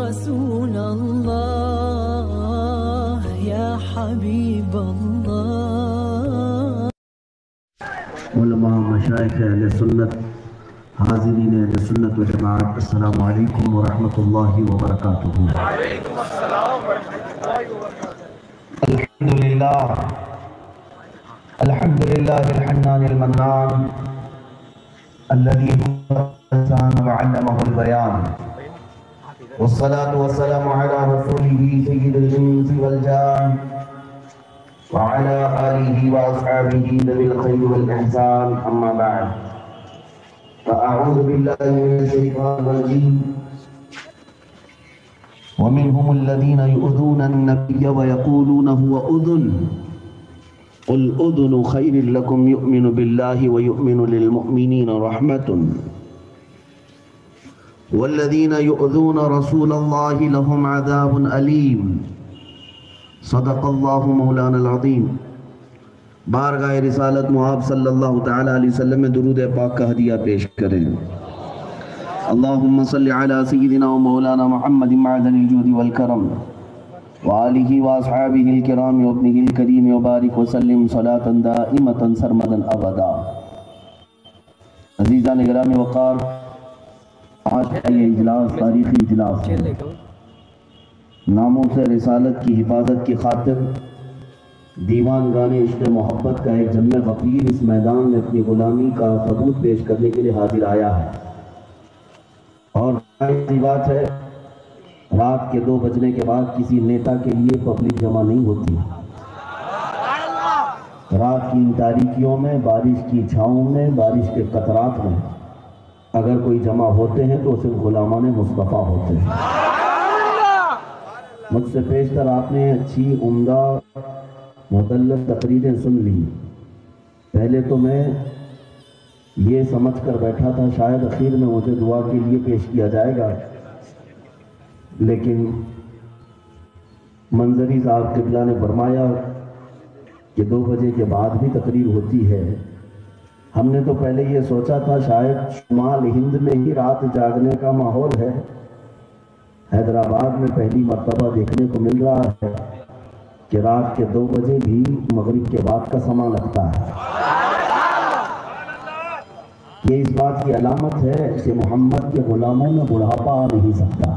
رسول الله يا حبيب الله. علماء مشائخ اہل سنت، حاضرین اہل سنت و جماعت، السلام علیکم ورحمۃ اللہ وبرکاتہ. وعلیکم السلام ورحمۃ اللہ وبرکاتہ. الحمد للہ الحنان المنان الذي الإنسان وعلمه البيان، والصلاة والسلام على رسوله سيد الإنس والجان وعلى آله وأصحابه ذوي الخير والإحسان، أما بعد فأعوذ بالله من الشيطان الرجيم. ومنهم الذين يؤذون النبي ويقولون هو أذن قل أذن خير لكم يؤمن بالله ويؤمن للمؤمنين رحمة والذين يؤذون رسول الله لهم عذاب أليم. صدق الله مولانا العظیم. بارگاہ رسالت معاب صلی اللہ تعالی علیہ وسلم میں درود پاک کا ہدیہ پیش کریں. اللہم صلی علی سیدنا و مولانا محمد معدن الجود والکرم وآلہ واصحابہ الکرام وابنہ الکریم وبارک وسلم صلاة دائمة سرمدا ابدا. عزیزان گرامی وقار، آج کا یہ اجلاس تاریخی اجلاس ہے. ناموس رسالت کی حفاظت کی خاطر دیوان گانے عشق محبت کا ایک جمع فقیر اس میدان میں اپنی غلامی کا ثبوت پیش کرنے کے لیے حاضر آیا ہے. اور ایسی بات ہے، رات کے 2 بجنے کے بعد کسی نیتا کے لیے پبلک جمع نہیں ہوتی. رات کی ان تاریکیوں میں، بارش کی چھاؤں میں، بارش کے قطرات میں اگر کوئی جمع ہوتے ہیں تو صرف غلامان مصطفیٰ ہوتے ہیں. مجھ سے پیشتر آپ نے اچھی عمدہ مدلل تقریریں سن لی. پہلے تو میں یہ سمجھ کر بیٹھا تھا شاید اخیر میں مجھے دعا کے لیے پیش کیا جائے گا، لیکن منظری صاحب قبلہ نے فرمایا کہ 2 بجے کے بعد بھی تقریر ہوتی ہے. ہم نے تو پہلے یہ سوچا تھا شاید شمال ہند میں ہی رات جاگنے کا ماحول ہے. حیدرآباد میں پہلی مرتبہ دیکھنے کو مل رہا ہے کہ رات کے 2 بجے بھی مغرب کے بعد کا سماں لگتا ہے. یہ اس بات کی علامت ہے کہ محمد کے غلاموں میں بڑھاپا آ نہیں سکتا.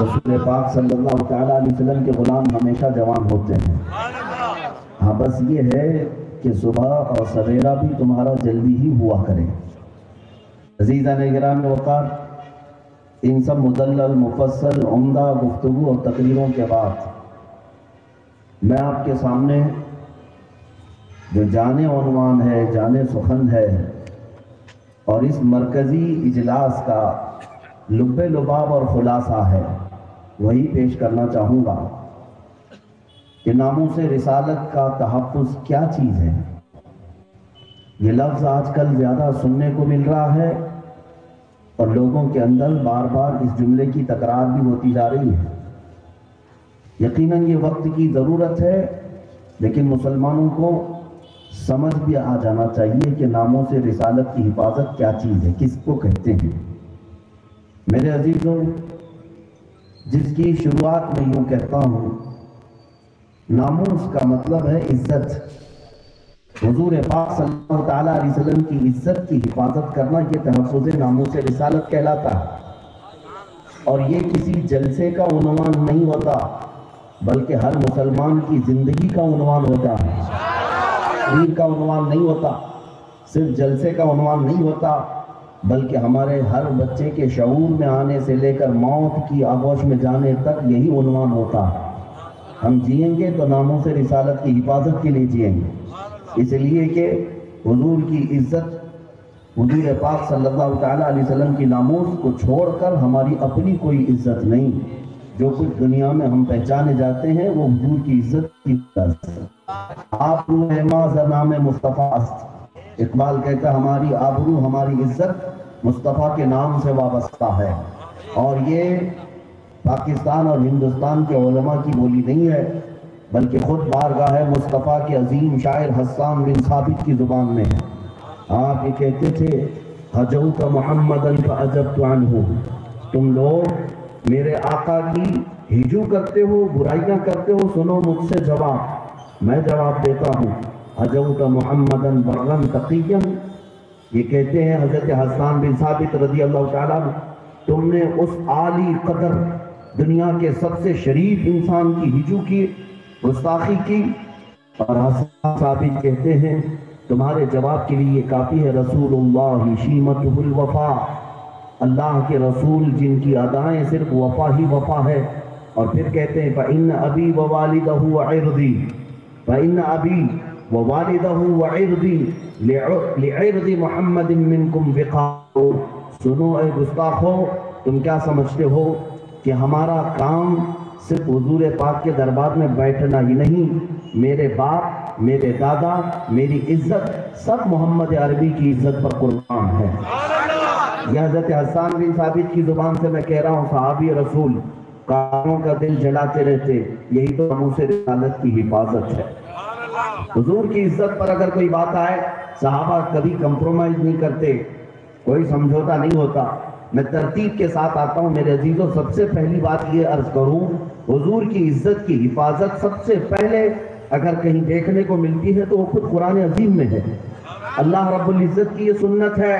رسول پاک صلی اللہ تعالیٰ علیہ وسلم کے غلام ہمیشہ جوان ہوتے ہیں. ہاں بس یہ ہے کہ صبح اور سویرا بھی تمہارا جلدی ہی ہوا کرے. عزیزان گرامی وقار، ان سب مدلل مفصل عمدہ گفتگو اور تقریروں کے بعد میں آپ کے سامنے جو جانے عنوان ہے، جانے سخن ہے، اور اس مرکزی اجلاس کا لب لباب اور خلاصہ ہے، وہی پیش کرنا چاہوں گا کہ ناموس رسالت کا تحفظ کیا چیز ہے. یہ لفظ آج کل زیادہ سننے کو مل رہا ہے اور لوگوں کے اندر بار بار اس جملے کی تکرار بھی ہوتی جا رہی ہے. یقیناً یہ وقت کی ضرورت ہے، لیکن مسلمانوں کو سمجھ بھی آ جانا چاہیے کہ ناموس رسالت کی حفاظت کیا چیز ہے، کس کو کہتے ہیں. میرے عزیزوں، جس کی شروعات میں یوں کہتا ہوں، ناموس کا مطلب ہے عزت. حضور پاک صلی اللہ تعالیٰ علیہ وسلم کی عزت کی حفاظت کرنا یہ تحفظ ناموس رسالت کہلاتا ہے. اور یہ کسی جلسے کا عنوان نہیں ہوتا، بلکہ ہر مسلمان کی زندگی کا عنوان ہوتا ہے. تقریر کا عنوان نہیں ہوتا، صرف جلسے کا عنوان نہیں ہوتا، بلکہ ہمارے ہر بچے کے شعور میں آنے سے لے کر موت کی آغوش میں جانے تک یہی عنوان ہوتا ہے. ہم جئیں گے تو ناموس رسالت کی حفاظت کے لیے جئیں گے، اس لیے کہ حضور کی عزت، حضور پاک صلی اللہ تعالیٰ علیہ وسلم کی ناموس کو چھوڑ کر ہماری اپنی کوئی عزت نہیں. جو کچھ دنیا میں ہم پہچانے جاتے ہیں وہ حضور کی عزت کی وجہ سے. آپ روح ما زنام مصطفیٰ است. اقبال کہتا ہے ہماری آبرو، ہماری عزت مصطفیٰ کے نام سے وابستہ ہے. اور یہ پاکستان اور ہندوستان کے علماء کی بولی نہیں ہے، بلکہ خود بارگاہ مصطفیٰ کے عظیم شاعر حسان بن ثابت کی زبان میں ہے. آپ یہ کہتے تھے حجوت محمدًا فعجبت عنہ، تم لوگ میرے آقا کی ہجو کرتے ہو، برائیاں کرتے ہو، سنو مجھ سے جواب۔ میں جواب دیتا ہوں، ہجوت محمدن برًا تقیًا، یہ کہتے ہیں حضرت حسان بن ثابت رضی اللہ تعالیٰ عنہ، تم نے اس عالی قدر دنیا کے سب سے شریف انسان کی ہجو کی، گستاخی کی۔ اور حسان ثابت کہتے ہیں تمہارے جواب کے لیے یہ کافی ہے، رسول اللہ شیمتہ الوفا، اللہ کے رسول جن کی ادائیں صرف وفا ہی وفا ہے۔ اور پھر کہتے ہیں فَإِنَّ أَبِي وَوَالِدَهُ وَعِرْضِي، فَإِنَّ أَبِي وَوَالِدَهُ وَعِرْضِي لِعِرْضِ مُحَمَّدٍ مِّنْكُمْ وِقَاءٌ۔ سنو اے گستاخو، تم کیا سمجھتے ہو کہ ہمارا کام صرف حضور پاک کے دربار میں بیٹھنا ہی نہیں، میرے باپ، میرے دادا، میری عزت سب محمد عربی کی عزت پر قربان ہے۔ یہ حضرت حسان بن ثابت کی زبان سے میں کہہ رہا ہوں، صحابی رسول کاموں کا دل جلاتے رہتے، یہی تو ناموس رسالت کی حفاظت ہے۔ حضور کی عزت پر اگر کوئی بات آئے، صحابہ کبھی کمپرومائز نہیں کرتے، کوئی سمجھوتا نہیں ہوتا۔ میں ترتیب کے ساتھ آتا ہوں میرے عزیزوں، سب سے پہلی بات یہ عرض کروں، حضور کی عزت کی حفاظت سب سے پہلے اگر کہیں دیکھنے کو ملتی ہے تو وہ خود قرآن عظیم میں ہے۔ اللہ رب العزت کی یہ سنت ہے،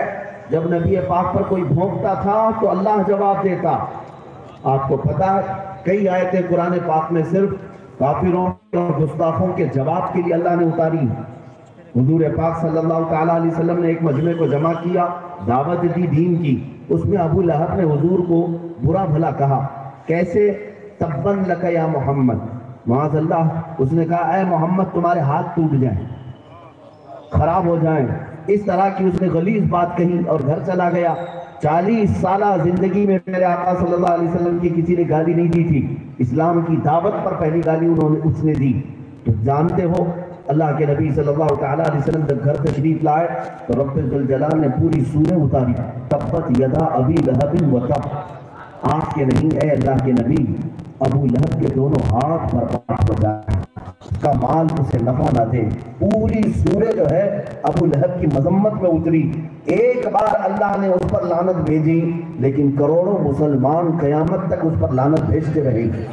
جب نبی پاک پر کوئی بھونکتا تھا تو اللہ جواب دیتا۔ آپ کو پتا ہے کئی آیتیں قرآن پاک میں صرف کافروں اور گستاخوں کے جواب کے لیے اللہ نے اتاری۔ حضور پاک صلی اللہ تعالیٰ علیہ وسلم نے ایک مجمع کو جمع کیا، دعوت دی دین کی، اس میں ابو لہب نے حضور کو برا بھلا کہا۔ کیسے؟ تبن لک یا محمد، معاذ اللہ، اس نے کہا اے محمد تمہارے ہاتھ ٹوٹ جائیں، خراب ہو جائیں، اس طرح کی اس نے غلیظ بات کہی اور گھر چلا گیا۔ 40 سالہ زندگی میں میرے آقا صلی اللہ علیہ وسلم کی کسی نے گالی نہیں دی تھی، اسلام کی دعوت پر پہلی گالی اس نے دی۔ تو جانتے ہو اللہ کے نبی صلی اللہ تعالیٰ علیہ وسلم جب گھر تشریف لائے تو رب ذوالجلال نے پوری سورہ اتاری، تبت یدا ابی لہب وتب۔ آپ کے نہیں اے اللہ کے نبی، ابو لہب کے دونوں ہاتھ برباد ہو جائیں، اس کا مال اسے نفع نہ دے۔ پوری سورہ جو ہے ابو لہب کی مذمت میں اتری۔ ایک بار اللہ نے اس پر لعنت بھیجی، لیکن کروڑوں مسلمان قیامت تک اس پر لعنت بھیجتے رہیں گے۔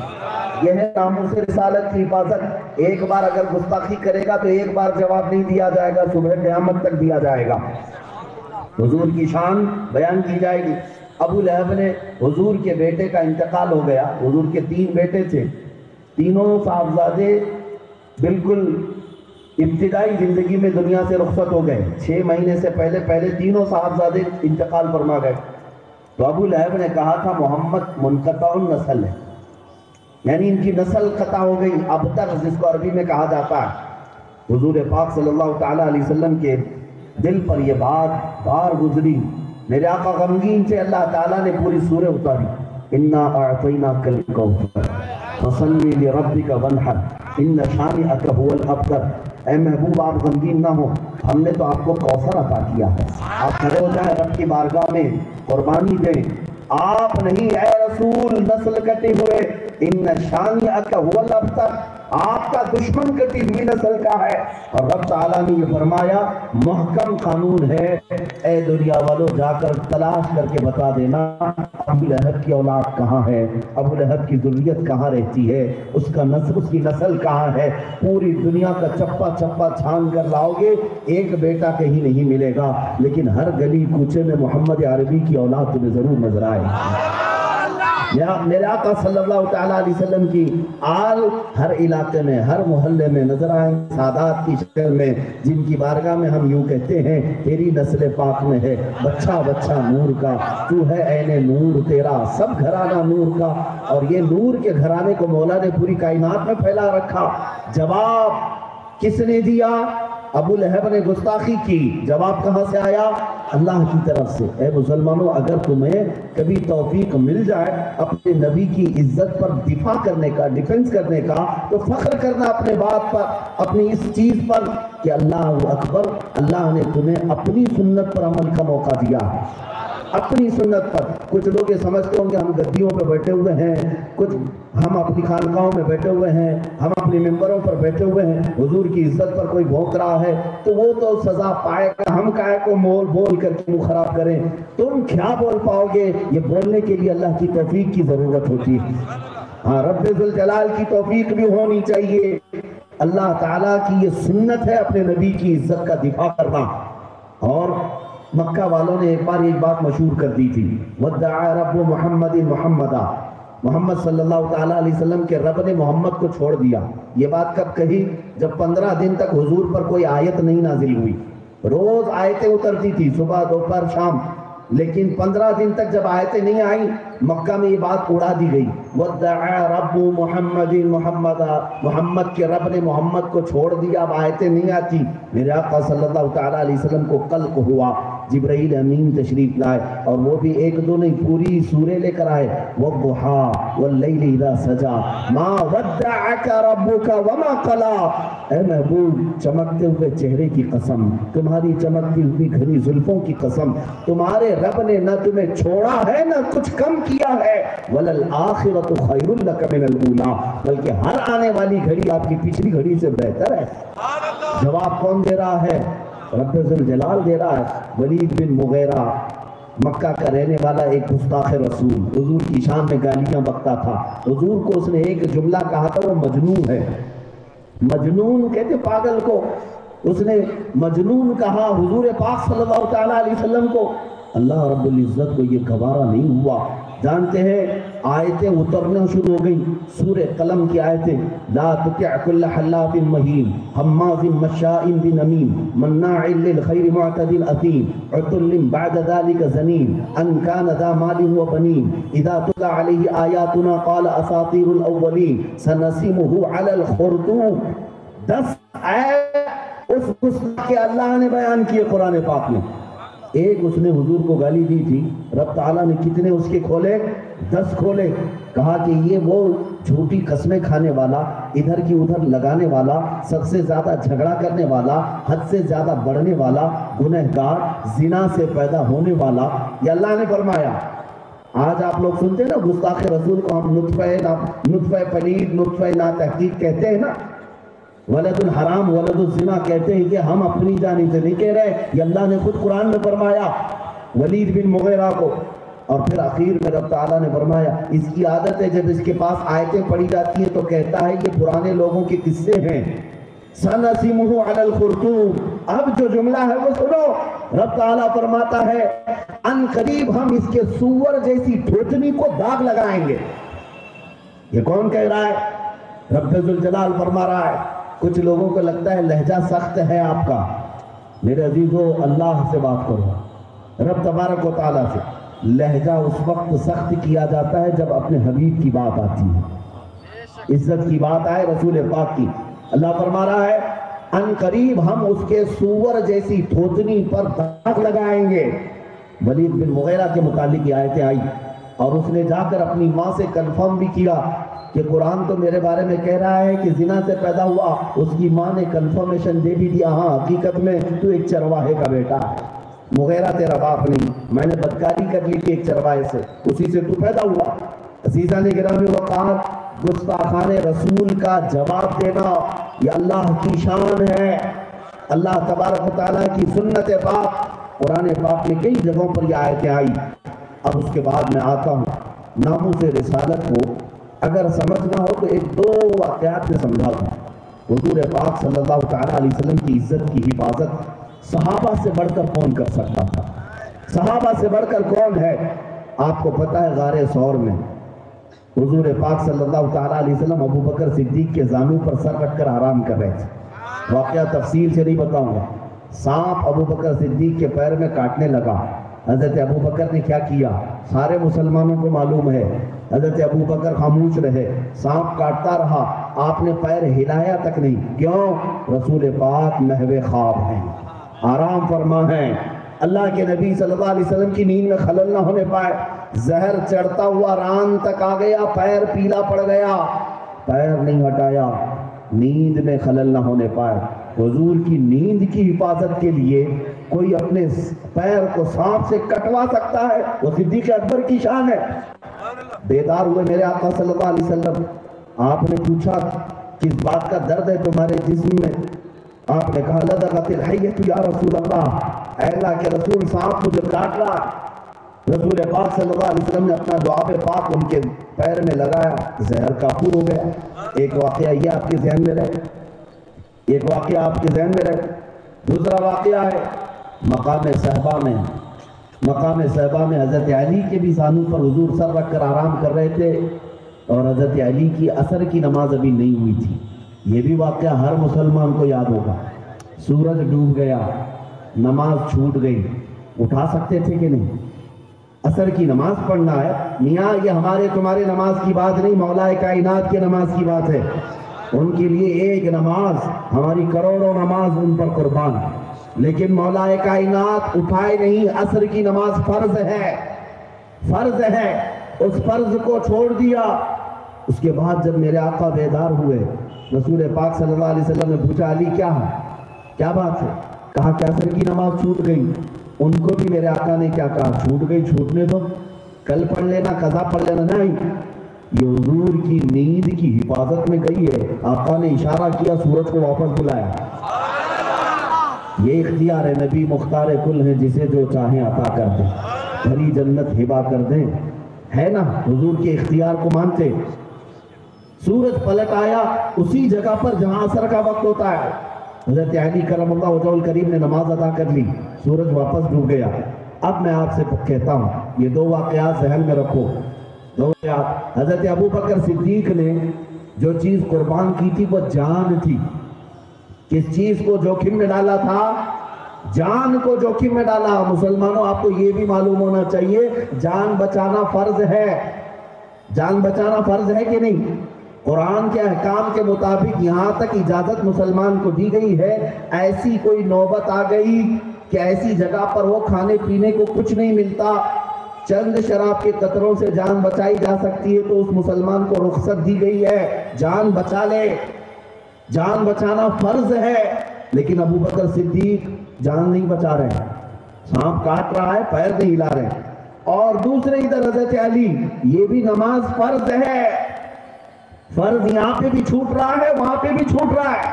یہ ہے ناموس رسالت کی حفاظت۔ ایک بار اگر گستاخی کرے گا تو ایک بار جواب نہیں دیا جائے گا، صبح قیامت تک دیا جائے گا۔ حضور کی شان بیان کی جائے گی۔ ابو لہب نے حضور کے بیٹے کا انتقال ہو گیا، حضور کے 3 بیٹے تھے، تینوں صاحبزادے بالکل ابتدائی زندگی میں دنیا سے رخصت ہو گئے۔ 6 مہینے سے پہلے تینوں صاحبزادے انتقال فرما گئے۔ تو ابو لہب نے کہا تھا محمد منقطع النسل ہے، یعنی ان کی نسل قطع ہو گئی، ابتر جس کو عربی میں کہا جاتا ہے۔ حضور پاک صلی اللہ تعالیٰ علیہ وسلم کے دل پر یہ بات بار گزری، میرے آقا غمگین سے اللہ تعالیٰ نے پوری سورہ اتاری، اِنَّا أَعْطَيْنَاكَ الْكَوْثَرَ فَصَلِّ لِرَبِّكَ وَانْحَرْ إِنَّ شَانِئَكَ هُوَ الْأَبْتَرُ۔ اے محبوب آپ غمگین نہ ہو، ہم نے تو آپ کو کوثر عطا کیا ہے، آپ کھڑے ہو جائیں رب کی بارگاہ میں قربانی دیں۔ آپ نہیں اے رسول نسل کٹے ہوئے، ان شانئک هو الابتر، آپ کا دشمن کٹی ہوئی نسل کا ہے۔ اور رب تعالیٰ نے یہ فرمایا محکم قانون ہے، اے دنیا والو جا کر تلاش کر کے بتا دینا ابو لہب کی اولاد کہاں ہے، ابو لہب کی ذریت کہاں رہتی ہے، اس کی نسل کہاں ہے۔ پوری دنیا کا چپا چپا چھان کر لاؤ گے، ایک بیٹا کہیں نہیں ملے گا، لیکن ہر گلی کوچے میں محمد عربی کی اولاد تمہیں ضرور نظر آئے۔ میرے آقا صلی اللہ تعالیٰ علیہ وسلم کی آل ہر علاقے میں، ہر محلے میں نظر آئیں، سادات کی شکل میں، جن کی بارگاہ میں ہم یوں کہتے ہیں تیری نسل پاک میں ہے بچہ بچہ نور کا، تو ہے عین نور تیرا سب گھرانہ نور کا۔ اور یہ نور کے گھرانے کو مولا نے پوری کائنات میں پھیلا رکھا۔ جواب کس نے دیا؟ ابو لہب نے گستاخی کی، جواب کہاں سے آیا؟ اللہ کی طرف سے۔ اے مسلمانوں، اگر تمہیں کبھی توفیق مل جائے اپنے نبی کی عزت پر دفاع کرنے کا، ڈیفنس کرنے کا، تو فخر کرنا اپنے بات پر، اپنی اس چیز پر کہ اللہ اکبر، اللہ نے تمہیں اپنی سنت پر عمل کا موقع دیا ہے۔ اپنی سنت پر. کچھ لوگ یہ سمجھتے ہوں کہ ہم گدیوں پہ بیٹھے ہوئے ہیں, کچھ ہم اپنی خانقاہوں میں بیٹھے ہوئے ہیں, ہم اپنی ممبروں پر بیٹھے ہوئے ہیں, حضور کی عزت پر کوئی بھونک رہا ہے تو وہ تو سزا پائے گا, ہم کائے کو بول کر کے منہ خراب کریں. تم کیا بول پاؤ گے؟ یہ بولنے کے لیے اللہ کی توفیق کی ضرورت ہوتی ہے. ہاں, رب ذوالجلال کی توفیق بھی ہونی چاہیے. اللہ تعالیٰ کی یہ سنت ہے اپنے نبی کی عزت کا دفاع کرنا. اور مکہ والوں نے ایک بار ایک بات مشہور کر دی تھی, وَدَّعَا رَبُّ مُحَمَّدٍ مُحَمَّدًا, محمد صلی اللہ تعالیٰ علیہ وسلم کے رب نے محمد کو چھوڑ دیا. یہ بات کب کہی؟ جب 15 دن تک حضور پر کوئی آیت نہیں نازل ہوئی. روز آیتیں اترتی تھی, صبح دوپہر شام, لیکن 15 دن تک جب آیتیں نہیں آئیں مکہ میں یہ بات اڑا دی گئی, وَدَّعَا رَبُّ مُحَمَّدٍ مُحَمَّدًا, محمد کے رب نے محمد کو چھوڑ دیا, اب آیتیں نہیں آتی. میرے آقا صلی اللہ تعالیٰ علیہ وسلم کو قلق ہوا, جبرائیل امین تشریف لائے اور وہ بھی ایک دو نہیں پوری سورے لے کر آئے. وَالضُّحَىٰ وَاللَّيْلِ إِذَا سَجَىٰ مَا وَدَّعَكَ رَبُّكَ وَمَا قَلَىٰ. اے محبوب, چمکتے ہوئے چہرے کی قسم, تمہاری چمکتی ہوئی گھنی زلفوں کی قسم, تمہارے رب نے نہ تمہیں چھوڑا ہے نہ کچھ کم کیا ہے. وَلَلْآخِرَةُ خَيْرٌ لَكَ مِنَ الْأُولَىٰ, بلکہ ہر آنے والی گھڑی آپ کی پچھلی گھڑی سے بہتر ہے. جواب کون دے رہا ہے؟ رب ذوالجلال دے رہا ہے. ولید بن مغیرہ مکہ کا رہنے والا ایک گستاخ رسول, حضور کی شان میں گالیاں بکتا تھا. حضور کو اس نے ایک جملہ کہا تھا, وہ مجنون ہے. مجنون کہتے پاگل کو, اس نے مجنون کہا حضور پاک صلی اللہ تعالیٰ علیہ وسلم کو. اللہ رب العزت کو یہ گوارا نہیں ہوا. جانتے ہیں آیتیں اترنا شروع ہو گئیں, سورہ قلم کی آیتیں, لا تطع كل حلاف مہین حماز مشاء بنمیم مناع للخیر معتد اثیم عتل بعد ذلك زنیم ان كان ذا مال وبنین اذا تتلى علیہ آیاتنا قال اساطیر الاولین سنسمه على الخرطوم. 10 آیت اس گستاخ کے اللہ نے بیان کیے قرآن پاک میں. ایک اس نے حضور کو گالی دی تھی, رب تعالیٰ نے کتنے اس کے کھولے؟ 10 کھولے. کہا کہ یہ وہ جھوٹی قسمیں کھانے والا, ادھر کی ادھر لگانے والا, سب سے زیادہ جھگڑا کرنے والا, حد سے زیادہ بڑھنے والا, گنہگار, زنا سے پیدا ہونے والا. یہ اللہ نے فرمایا. آج آپ لوگ سنتے ہیں نا گستاخ رسول کو ہم نطفہ پلید, نطفہ ناتحقیق کہتے ہیں نا, ولد الحرام, ولد الزنا کہتے ہیں. کہ ہم اپنی جانب سے نہیں کہہ رہے, یہ اللہ نے خود قرآن میں فرمایا ولید بن مغیرہ کو. اور پھر آخر میں رب تعالیٰ نے فرمایا اس کی عادت ہے جب اس کے پاس آیتیں پڑھی جاتی ہیں تو کہتا ہے یہ پرانے لوگوں کے قصے ہیں. سنسمہ علی الخرطوم. اب جو جملہ ہے وہ سنو, رب تعالیٰ فرماتا ہے ان قریب ہم اس کے سور جیسی ٹھوٹنی کو داغ لگائیں گے. یہ کون کہہ رہا ہے؟ رب ذوالجلال فرما رہا ہے. کچھ لوگوں کو لگتا ہے لہجہ سخت ہے آپ کا. میرے عزیزو, اللہ سے بات کرو, رب تبارک و تعالیٰ سے. لہجہ اس وقت سخت کیا جاتا ہے جب اپنے حبیب کی بات آتی ہے, عزت کی بات آئے رسول پاک کی. اللہ فرما رہا ہے ان قریب ہم اس کے سور جیسی تھوتنی پر داغ لگائیں گے. ولید بن مغیرہ کے متعلق یہ آیتیں آئی اور اس نے جا کر اپنی ماں سے کنفرم بھی کیا کہ قرآن تو میرے بارے میں کہہ رہا ہے کہ زنا سے پیدا ہوا. اس کی ماں نے کنفرمیشن دے بھی دیا, ہاں حقیقت میں تو ایک چرواہے کا بیٹا ہے, مغیرہ تیرا باپ نہیں, میں نے بدکاری کر لی تھی ایک چرواہے سے, اسی سے تو پیدا ہوا. عزیزان گرامی وقار, گستاخان رسول کا جواب دینا یہ اللہ کی شان ہے. اللہ تبارک و تعالیٰ کی سنت پاک, قرآن پاک میں کئی جگہوں پر یہ آیتیں آئی. اب اس کے بعد میں آتا ہوں ناموس رسالت کو اگر سمجھنا ہو تو ایک 2 واقعات میں سمجھا دوں. حضور پاک صلی اللہ تعالیٰ علیہ وسلم کی عزت کی حفاظت صحابہ سے بڑھ کر کون کر سکتا تھا؟ صحابہ سے بڑھ کر کون ہے؟ آپ کو پتہ ہے غار ثور میں حضور پاک صلی اللہ تعالیٰ علیہ وسلم ابو بکر صدیق کے زانو پر سر رکھ کر آرام کر رہے تھے. واقعہ تفصیل سے نہیں بتاؤں گا. سانپ ابو بکر صدیق کے پیر میں کاٹنے لگا. حضرت ابو بکر نے کیا کیا سارے مسلمانوں کو معلوم ہے. حضرت ابو بکر خاموش رہے, سانپ کاٹتا رہا, آپ نے پیر ہلایا تک نہیں. کیوں؟ رسول پاک محو خواب ہیں, آرام فرما ہیں. اللہ کے نبی صلی اللہ علیہ وسلم کی نیند میں خلل نہ ہونے پائے. زہر چڑھتا ہوا ران تک آ گیا, پیر پیلا پڑ گیا, پیر نہیں ہٹایا, نیند میں خلل نہ ہونے پائے. حضور کی نیند کی حفاظت کے لیے کوئی اپنے پیر کو سانپ سے کٹوا سکتا ہے، وہ صدیق اکبر کی شان ہے۔ بیدار ہوئے میرے آقا صلی اللہ علیہ وسلم، آپ نے پوچھا کس بات کا درد ہے تمہارے جسم میں؟ آپ نے کہا لدغت الحیۃ یا رسول اللہ، اے اللہ کے رسول سانپ مجھے کاٹ رہا ہے۔ رسول پاک صلی اللہ علیہ وسلم نے اپنا دعاب پاک ان کے پیر میں لگایا، زہر کافور ہو گیا۔ ایک واقعہ یہ آپ کے ذہن میں رہے، ایک واقعہ آپ کے ذہن میں رہے۔ دوسرا واقعہ ہے مقام صحبہ میں۔ مقام صحبہ میں حضرت علی کے بھی زانو پر حضور سر رکھ کر آرام کر رہے تھے، اور حضرت علی کی عصر کی نماز ابھی نہیں ہوئی تھی۔ یہ بھی واقعہ ہر مسلمان کو یاد ہوگا۔ سورج ڈوب گیا، نماز چھوٹ گئی، اٹھا سکتے تھے کہ نہیں؟ عصر کی نماز پڑھنا ہے میاں، یہ ہمارے تمہارے نماز کی بات نہیں، مولا کائنات کی نماز کی بات ہے۔ ان کے لیے ایک نماز ہماری کروڑوں نماز ان پر قربان، لیکن مولا کائنات اٹھائے نہیں۔ عصر کی نماز فرض ہے، فرض ہے، اس فرض کو چھوڑ دیا۔ اس کے بعد جب میرے آقا بیدار ہوئے، رسول پاک صلی اللہ علیہ وسلم نے پوچھا علی کیا بات ہے؟ کہا کہ عصر کی نماز چھوٹ گئی۔ ان کو بھی میرے آقا نے کیا کہا؟ چھوٹ گئی چھوٹنے دو، کل پڑھ لینا، قضا پڑھ لینا نہیں۔ یہ حضور کی نیند کی حفاظت میں گئی ہے۔ آقا نے اشارہ کیا، سورج کو واپس بلایا۔ یہ اختیار ہے، نبی مختار کل ہے، جسے جو چاہیں عطا کر دیں، بھری جنت ہبا کر دیں، ہے نا؟ حضور کے اختیار کو مانتے۔ سورج پلٹ آیا اسی جگہ پر جہاں عصر کا وقت ہوتا ہے۔ حضرت علی کرم اللہ وجہہ الکریم نے نماز ادا کر لی، سورج واپس ڈوب گیا۔ اب میں آپ سے کہتا ہوں، یہ دو واقعات ذہن میں رکھو۔ دو واقعات، حضرت ابو بکر صدیق نے جو چیز قربان کی تھی وہ جان تھی۔ کس چیز کو جوخم میں ڈالا تھا؟ جان کو جوخم میں ڈالا۔ مسلمانوں، آپ کو یہ بھی معلوم ہونا چاہیے، جان بچانا فرض ہے۔ جان بچانا فرض ہے کہ نہیں؟ قرآن کے احکام کے مطابق یہاں تک اجازت مسلمان کو دی گئی ہے، ایسی کوئی نوبت آ گئی کہ ایسی جگہ پر وہ کھانے پینے کو کچھ نہیں ملتا، چند شراب کے قطروں سے جان بچائی جا سکتی ہے، تو اس مسلمان کو رخصت دی گئی ہے، جان بچا لے۔ جان بچانا فرض ہے، لیکن ابو بکر صدیق جان نہیں بچا رہے، سانپ کاٹ رہا ہے، پیر نہیں ہلا رہے۔ اور دوسرے ادھر حضرت علی، یہ بھی نماز فرض ہے، فرض یہاں پہ بھی چھوٹ رہا ہے، وہاں پہ بھی چھوٹ رہا ہے۔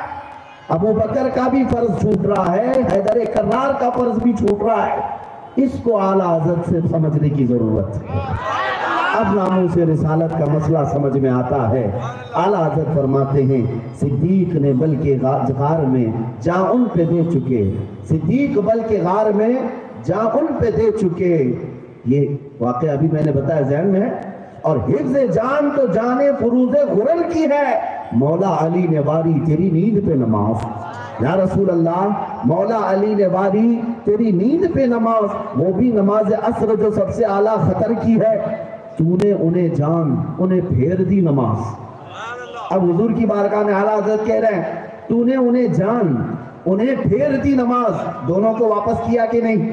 ابو بکر کا بھی فرض چھوٹ رہا ہے، حیدر کرار کا فرض بھی چھوٹ رہا ہے۔ اس کو اعلیٰ حضرت سے سمجھنے کی ضرورت ہے۔ اب ناموں سے رسالت کا مسئلہ سمجھ میں آتا ہے۔ اعلیٰ حضرت فرماتے ہیں صدیق نے بلکہ غار میں جا ان پہ دے چکے، صدیق بلکہ غار میں جا ان پہ دے چکے۔ یہ واقعہ ابھی میں نے بتایا ذہن میں ہے۔ اور حفظ جان تو جان فروز غرل کی ہے، مولا علی نے واری تیری نیند پہ نماز۔ یا رسول اللہ، مولا علی نے واری تیری نیند پہ نماز، وہ بھی نماز عصر جو سب سے اعلیٰ خطر کی ہے، تو نے انہیں جان، انہیں پھیر دی نماز۔ اب حضور کی بارگاہ میں اعلیٰ حضرت کہہ رہے ہیں تو نے انہیں جان، انہیں پھیر دی نماز، دونوں کو واپس کیا کہ نہیں؟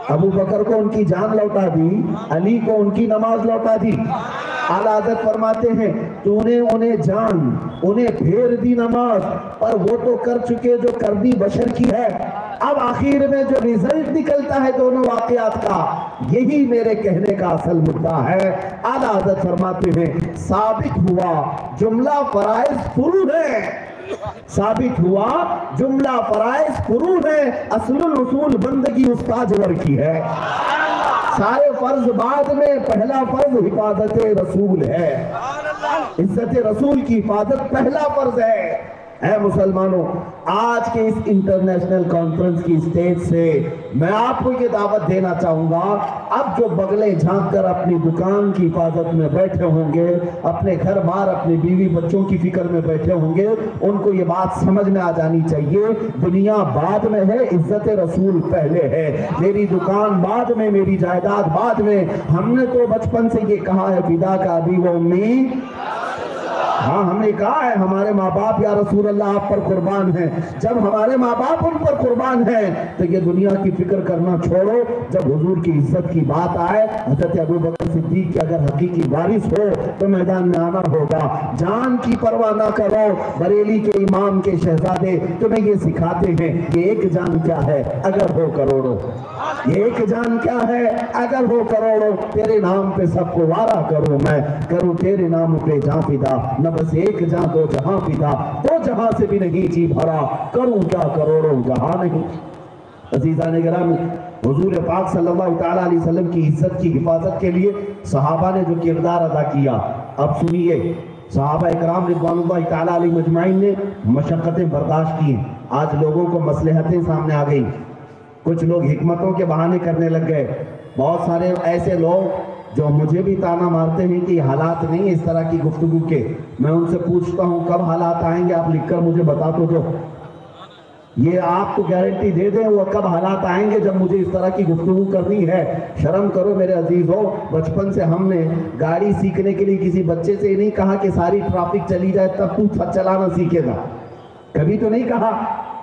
ابو بکر کو ان کی جان لوٹا دی، علی کو ان کی نماز لوٹا دی۔ اعلیٰ حضرت فرماتے ہیں تو نے انہیں جان، انہیں پھیر دی نماز، پر وہ تو کر چکے جو کرنی بشر کی ہے۔ اب آخر میں جو ریزلٹ نکلتا ہے دونوں واقعات کا، یہی میرے کہنے کا اصل مدعا ہے۔ اعلیٰ حضرت فرماتے ہیں ثابت ہوا جملہ فرائض فروض ہے، ثابت ہوا جملہ فرائض فروض ہے، اصل الاصول بندگی استاجور کی ہے۔ سارے فرض بعد میں، پہلا فرض حفاظت رسول ہے، عزت رسول کی حفاظت پہلا فرض ہے۔ اے مسلمانوں، آج کے اس انٹرنیشنل کانفرنس کی اسٹیج سے میں آپ کو یہ دعوت دینا چاہوں گا، اب جو بغلیں جھانک کر اپنی دکان کی حفاظت میں بیٹھے ہوں گے، اپنے گھر بار اپنے بیوی بچوں کی فکر میں بیٹھے ہوں گے، ان کو یہ بات سمجھ میں آ جانی چاہیے، دنیا بعد میں ہے، عزت رسول پہلے ہے۔ میری دکان بعد میں، میری جائیداد بعد میں۔ ہم نے تو بچپن سے یہ کہا ہے فدا کا ابی و امی، ہاں ہم نے کہا ہے ہمارے ماں باپ یا رسول اللہ آپ پر قربان ہیں. جب ہمارے ماں باپ ان پر قربان ہیں تو یہ دنیا کی فکر کرنا چھوڑو. جب حضور کی عزت کی بات آئے, حضرت ابوبکر صدیق کی اگر حقیقی وارث ہو تو میدان میں آنا ہوگا. جان کی پرواہ نہ کرو. بریلی کے امام کے شہزادے تمہیں یہ سکھاتے ہیں کہ ایک جان کیا ہے اگر ہو کروڑوں. یہ ایک جان کیا ہے اگر ہو کروڑوں. تیرے نام پہ سب کو وارہ کروں, میں کروں تیرے نام پہ جان فدا. نہ بس ایک جان دو جہاں فدا, دو جہاں سے بھی نہیں جی بھرا, کروں کیا کروڑوں جہاں نہیں. عزیزان گرامی, حضور پاک صلی اللہ تعالیٰ علیہ وسلم کی عزت کی حفاظت کے لیے صحابہ نے جو کردار ادا کیا, اب سنیے. صحابہ اکرام رضوان اللہ تعالیٰ علیہ مجمعین نے مشقتیں برداشت کی. آج لوگوں کو مصلحتیں سامنے آ گئی. کچھ لوگ حکمتوں کے بہانے کرنے لگ گئے. بہت سارے ایسے لوگ جو مجھے بھی تانا مارتے ہیں کہ یہ حالات نہیں اس طرح کی گفتگو کے. میں ان سے پوچھتا ہوں کب حالات آئیں گے, آپ لکھ کر مجھے بتا تو دو. یہ آپ کو گارنٹی دے دیں وہ کب حالات آئیں گے جب مجھے اس طرح کی گفتگو کرنی ہے. شرم کرو میرے عزیزوں. بچپن سے ہم نے گاڑی سیکھنے کے لیے کسی بچے سے نہیں کہا کہ ساری ٹریفک چلی جائے تب تو چلانا سیکھے گا. کبھی تو نہیں کہا.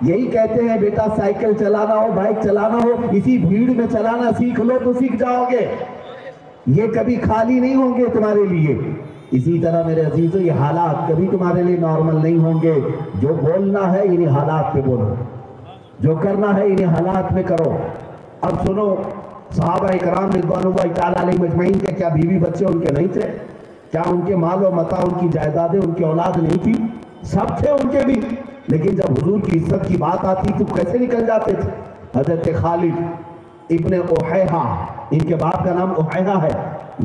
یہی کہتے ہیں بیٹا سائیکل چلانا ہو, بائک چلانا ہو, اسی بھیڑ میں چلانا سیکھ لو تو سیکھ جاؤ گے. یہ کبھی خالی نہیں ہوں گے تمہارے لیے. اسی طرح میرے عزیزوں یہ حالات کبھی تمہارے لیے نارمل نہیں ہوں گے. جو بولنا ہے انہیں حالات پہ بولو, جو کرنا ہے انہیں حالات میں کرو. اب سنو, صحابہ اکرام رضوان اللہ تعالیٰ علیہ مجمعین کے کیا بیوی بچے ان کے نہیں تھے؟ کیا ان کے مال و متاع, ان کی جائیدادیں, ان کی اولاد نہیں تھی؟ سب تھے ان کے بھی. لیکن جب حضور کی عزت کی بات آتی تو کیسے نکل جاتے تھے؟ حضرت خالد ابن احیحہ, ان کے باپ کا نام احیحہ ہے.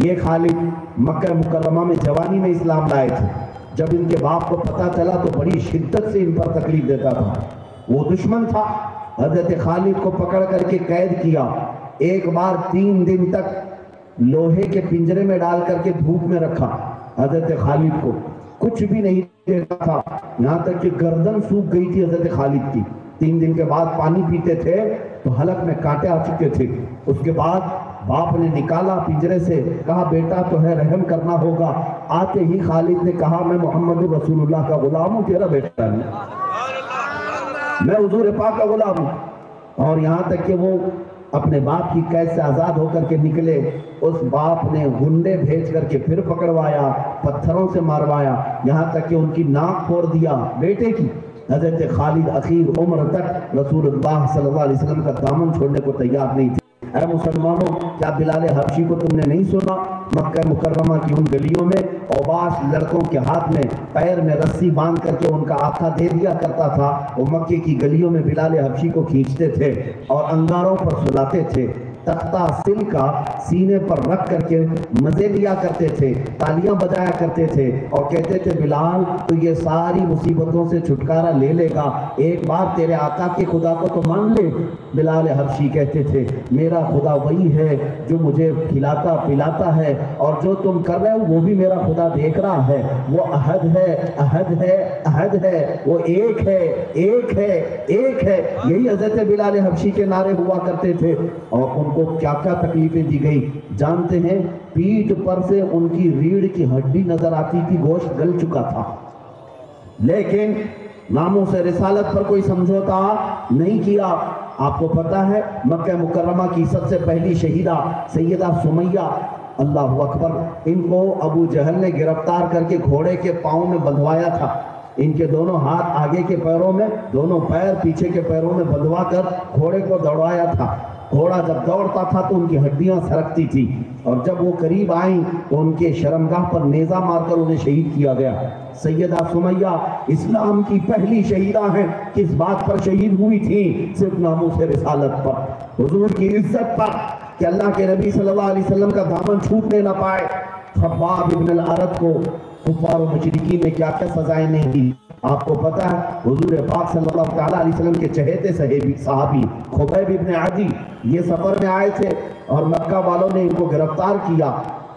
یہ خالد مکہ مکرمہ میں جوانی میں اسلام لائے تھے. جب ان کے باپ کو پتہ چلا تو بڑی شدت سے ان پر تکلیف دیتا تھا. وہ دشمن تھا. حضرت خالد کو پکڑ کر کے قید کیا. ایک بار 3 دن تک لوہے کے پنجرے میں ڈال کر کے دھوپ میں رکھا. حضرت خالد کو کچھ بھی نہیں دیتا تھا, یہاں تک کہ گردن سوکھ گئی تھی حضرت خالد کی. 3 دن کے بعد پانی پیتے تھے تو حلق میں کانٹے آ چکے تھے. اس کے بعد باپ نے نکالا پنجرے سے, کہا بیٹا تو ہے رحم کرنا ہوگا. آتے ہی خالد نے کہا میں محمد رسول اللہ کا غلام ہوں, تیرا بیٹا نہیں, میں حضور پاک کا غلام ہوں. اور یہاں تک کہ وہ اپنے باپ کی قید سے آزاد ہو کر کے نکلے, اس باپ نے گنڈے بھیج کر کے پھر پکڑوایا, پتھروں سے ماروایا, یہاں تک کہ ان کی ناک پھوڑ دیا بیٹے کی. حضرت خالد اخیر عمر تک رسول اللہ صلی اللہ علیہ وسلم کا دامن چھوڑنے کو تیار نہیں تھے. اے مسلمانوں, کیا بلال حبشی کو تم نے نہیں سنا؟ مکہ مکرمہ کی ان گلیوں میں اوباش لڑکوں کے ہاتھ میں پیر میں رسی باندھ کر کے ان کا آقا دے دیا کرتا تھا. وہ مکے کی گلیوں میں بلال حبشی کو کھینچتے تھے اور انگاروں پر سلاتے تھے. تختہ سل کا سینے پر رکھ کر کے مزے لیا کرتے تھے, تالیاں بجایا کرتے تھے اور کہتے تھے بلال تو یہ ساری مصیبتوں سے چھٹکارا لے لے گا, ایک بار تیرے آقا کے خدا کو تو مان لے. بلال حبشی کہتے تھے میرا خدا وہی ہے جو مجھے کھلاتا پلاتا ہے, اور جو تم کر رہے ہو وہ بھی میرا خدا دیکھ رہا ہے. وہ احد ہے, احد ہے, احد ہے, وہ ایک ہے, ایک ہے, ایک ہے. یہی حضرت بلال حبشی کے نعرے ہوا کرتے تھے. اور ان کو کیا کیا تکلیفیں دی گئی جانتے ہیں؟ پیٹھ پر سے ان کی ریڑھ کی ہڈی نظر آتی تھی, گوشت گل چکا تھا, لیکن ناموں سے رسالت پر کوئی سمجھوتا نہیں کیا. آپ کو پتہ ہے مکہ مکرمہ کی سب سے پہلی شہیدہ سیدہ سمیہ, اللہ اکبر, ان کو ابو جہل نے گرفتار کر کے گھوڑے کے پاؤں میں بندھوایا تھا. ان کے دونوں ہاتھ آگے کے پیروں میں, دونوں پیر پیچھے کے پیروں میں بندھوا کر گھوڑے کو دوڑایا تھا. گھوڑا جب دوڑتا تھا تو ان کی ہڈیاں سرکتی تھی, اور جب وہ قریب آئیں تو ان کے شرمگاہ پر نیزہ مار کر انہیں شہید کیا گیا. سیدہ سمیہ اسلام کی پہلی شہیدہ ہیں. کس بات پر شہید ہوئی تھی؟ صرف ناموں سے رسالت پر, حضور کی عزت پر, کہ اللہ کے نبی صلی اللہ علیہ وسلم کا دامن چھوٹنے نہ پائے. خباب ابن الارت کو کفار و مشرکین نے کیا کیا سزائیں نہیں دی. آپ کو پتہ ہے حضور پاک صلی اللہ تعالیٰ علیہ وسلم کے چہیتے صحابی خبیب ابن عدی یہ سفر میں آئے تھے اور مکہ والوں نے ان کو گرفتار کیا.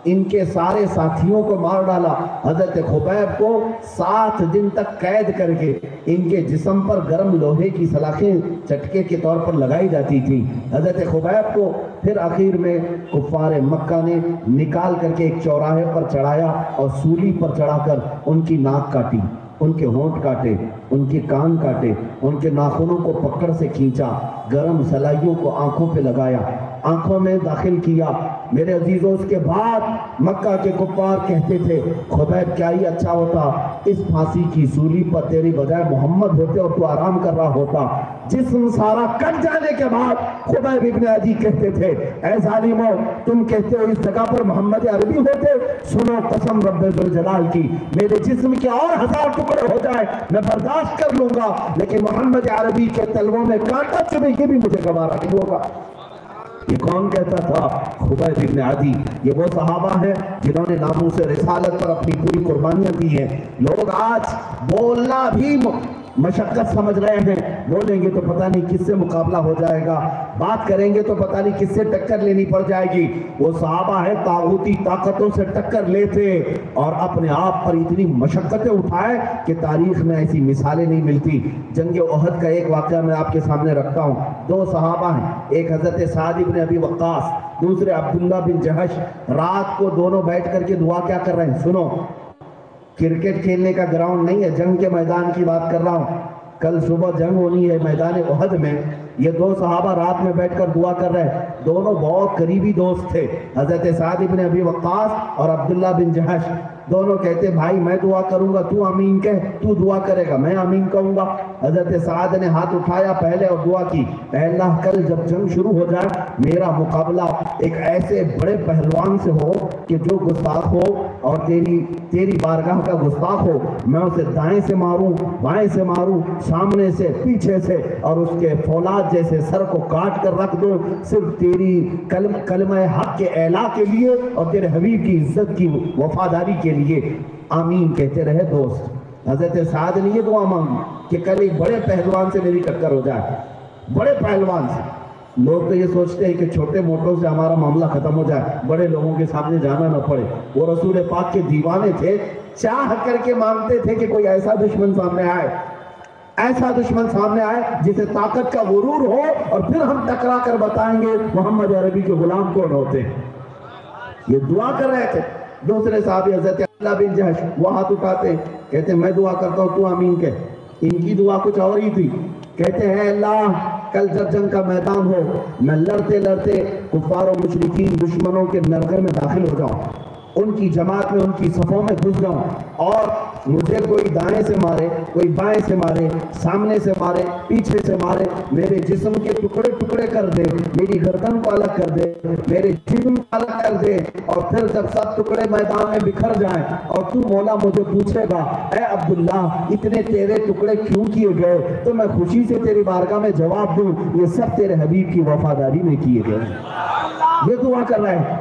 ان کے سارے ساتھیوں کو مار ڈالا۔ حضرت خبیب کو 7 دن تک قید کر کے ان کے جسم پر گرم لوہے کی سلاخیں چٹکے کے طور پر لگائی جاتی تھی۔ حضرت خبیب کو پھر آخر میں کفار مکہ نے نکال کر کے ایک چوراہے پر چڑھایا اور سولی پر چڑھا کر ان کی ناک کاٹی، ان کے ہونٹ کاٹے، ان کے کان کاٹے، ان کے ناخنوں کو پکڑ سے کھینچا، گرم سلائیوں کو آنکھوں پہ لگایا، آنکھوں میں داخل کیا۔ میرے عزیزوں، اس کے بعد مکہ کے کفار کہتے تھے خبیب کیا ہی اچھا ہوتا اس پھانسی کی سولی پر تیری بجائے محمد ہوتے اور تو آرام کر رہا ہوتا۔ جسم سارا کٹ جانے کے بعد خبیب ابن عدی کہتے تھے اے ظالموں، تم کہتے ہو اس جگہ پر محمد عربی ہوتے، سنو قسم رب ذوالجلال کی، میرے جسم کے اور 1000 ٹکڑے ہو جائے میں برداشت کر لوں گا، لیکن محمد عربی کے تلووں میں کانٹا چبھے یہ بھی مجھے گوارا نہیں ہوگا۔ یہ کون کہتا تھا؟ خبیب ابن عدی۔ یہ وہ صحابہ ہیں جنہوں نے ناموس رسالت پر اپنی پوری قربانیاں دی ہیں۔ لوگ آج بولنا بھی مشقت سمجھ رہے ہیں، بولیں گے تو پتہ نہیں کس سے مقابلہ ہو جائے گا، بات کریں گے تو پتہ نہیں کس سے ٹکر لینی پڑ جائے گی۔ وہ صحابہ ہیں طاغوتی طاقتوں سے ٹکر لیتے اور اپنے آپ پر اتنی مشقتیں اٹھائے کہ تاریخ میں ایسی مثالیں نہیں ملتی۔ جنگ احد کا ایک واقعہ میں آپ کے سامنے رکھتا ہوں۔ 2 صحابہ ہیں، ایک حضرت سعد بن ابی وقاص، دوسرے عبداللہ بن جہش۔ رات کو دونوں بیٹھ کر کے دعا کیا کر رہے ہیں؟ سنو، کرکٹ کھیلنے کا گراؤنڈ نہیں ہے، جنگ کے میدان کی بات کر رہا ہوں۔ کل صبح جنگ ہونی ہے میدان احد میں۔ یہ 2 صحابہ رات میں بیٹھ کر دعا کر رہے ہیں، دونوں بہت قریبی دوست تھے، حضرت سعد بن ابی وقاص اور عبداللہ بن جہش۔ دونوں کہتے بھائی میں دعا کروں گا تو آمین کہہ، تو دعا کرے گا میں آمین کہوں گا۔ حضرت سعد نے ہاتھ اٹھایا پہلے اور دعا کی، اے اللہ کل جب جنگ شروع ہو جائے میرا مقابلہ ایک ایسے بڑے پہلوان سے ہو کہ جو گستاخ ہو اور تیری بارگاہ کا گستاخ ہو، میں اسے دائیں سے ماروں، بائیں سے ماروں، سامنے سے، پیچھے سے، اور اس کے فولاد جیسے سر کو کاٹ کر رکھ دوں، صرف تیری کلمہ حق کے اعلیٰ کے لیے اور تیرے حبیب کی عزت کی وفاداری کے لیے۔ آمین کہتے رہے دوست۔ حضرت سعد نے یہ دعا مانگی کہ کل ایک بڑے پہلوان سے میری ٹکر ہو جائے، بڑے پہلوان سے۔ لوگ تو یہ سوچتے ہیں کہ چھوٹے موٹوں سے ہمارا معاملہ ختم ہو جائے، بڑے لوگوں کے سامنے جانا نہ پڑے۔ وہ رسول پاک کے دیوانے تھے، چاہ کر کے مانگتے تھے کہ کوئی ایسا دشمن سامنے آئے، ایسا دشمن سامنے آئے جسے طاقت کا غرور ہو، اور پھر ہم ٹکرا کر بتائیں گے محمد عربی کے غلام کون ہوتے ہیں۔ یہ دعا کر رہے تھے۔ دوسرے صحابی حضرت عبداللہ بن جہش، وہ ہاتھ اٹھاتے کہتے میں دعا کرتا ہوں تو آمین کہہ۔ ان کی دعا کچھ اور ہی تھی، کہتے ہیں اللہ کل جب جنگ کا میدان ہو میں لڑتے لڑتے کفار و مشرکین دشمنوں کے نرغے میں داخل ہو جاؤں، ان کی جماعت میں، ان کی صفوں میں گھس جاؤں، اور مجھے کوئی دائیں سے مارے، کوئی بائیں سے مارے، سامنے سے مارے، پیچھے سے مارے، میرے جسم کے ٹکڑے ٹکڑے کر دے، میری گردن کو الگ کر دے، میرے جسم کو الگ کر دے، اور پھر جب سب ٹکڑے میدان میں بکھر جائیں اور تو مولا مجھے پوچھے گا اے عبداللہ اتنے تیرے ٹکڑے کیوں کیے گئے، تو میں خوشی سے تیری بارگاہ میں جواب دوں یہ سب تیرے حبیب کی وفاداری میں کیے گئے۔ یہ دعا کر رہے ہیں۔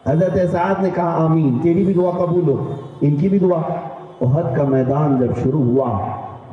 حضرت سعد نے کہا آمین، تیری بھی دعا قبول ہو، ان کی بھی دعا۔ احد کا میدان جب شروع ہوا،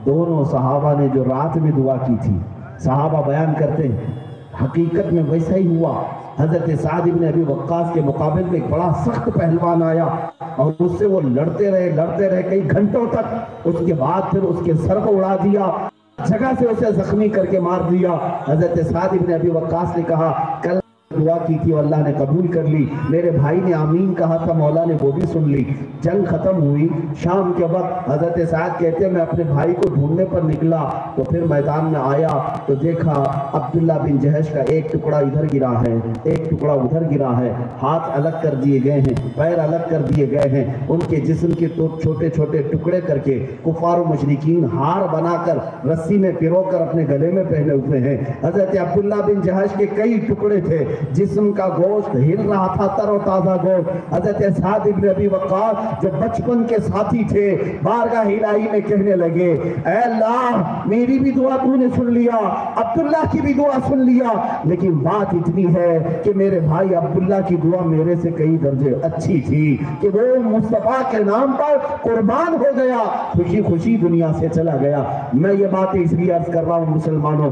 دونوں صحابہ نے جو رات میں دعا کی تھی، صحابہ بیان کرتے ہیں حقیقت میں ویسا ہی ہوا۔ حضرت سعد بن ابی وقاص کے مقابل میں ایک بڑا سخت پہلوان آیا اور اس سے وہ لڑتے رہے کئی گھنٹوں تک، اس کے بعد پھر اس کے سر کو اڑا دیا، جگہ سے اسے زخمی کر کے مار دیا۔ حضرت سعد بن ابی وقاص نے کہا کل دعا کی تھی اور اللہ نے قبول کر لی، میرے بھائی نے آمین کہا تھا مولا نے وہ بھی سن لی۔ جنگ ختم ہوئی، شام کے وقت حضرت سعد کہتے ہیں میں اپنے بھائی کو ڈھونڈنے پر نکلا تو پھر میدان میں آیا تو دیکھا عبداللہ بن جہش کا ایک ٹکڑا ادھر گرا ہے، ایک ٹکڑا ادھر گرا ہے، ہاتھ الگ کر دیے گئے ہیں، پیر الگ کر دیے گئے ہیں، ان کے جسم کے چھوٹے چھوٹے ٹکڑے کر کے کفار و مشرکین ہار بنا کر رسی میں پرو کر اپنے گلے میں پہنے ہوئے ہیں۔ حضرت عبداللہ بن جہش کے کئی ٹکڑے تھے، جسم کا گوشت ہل رہا تھا، تر و تازہ گوشت۔ حضرت سعد بن ابی وقاص جو بچپن کے ساتھی تھے بارگاہ الہی میں کہنے لگے اے اللہ میری بھی دعا تو نے سن لیا، عبداللہ کی بھی دعا سن لیا، لیکن بات اتنی ہے کہ میرے بھائی عبداللہ کی دعا میرے سے کئی درجے اچھی تھی کہ وہ مصطفیٰ کے نام پر قربان ہو گیا، خوشی خوشی دنیا سے چلا گیا۔ میں یہ باتیں اس لیے عرض کر رہا ہوں مسلمانوں،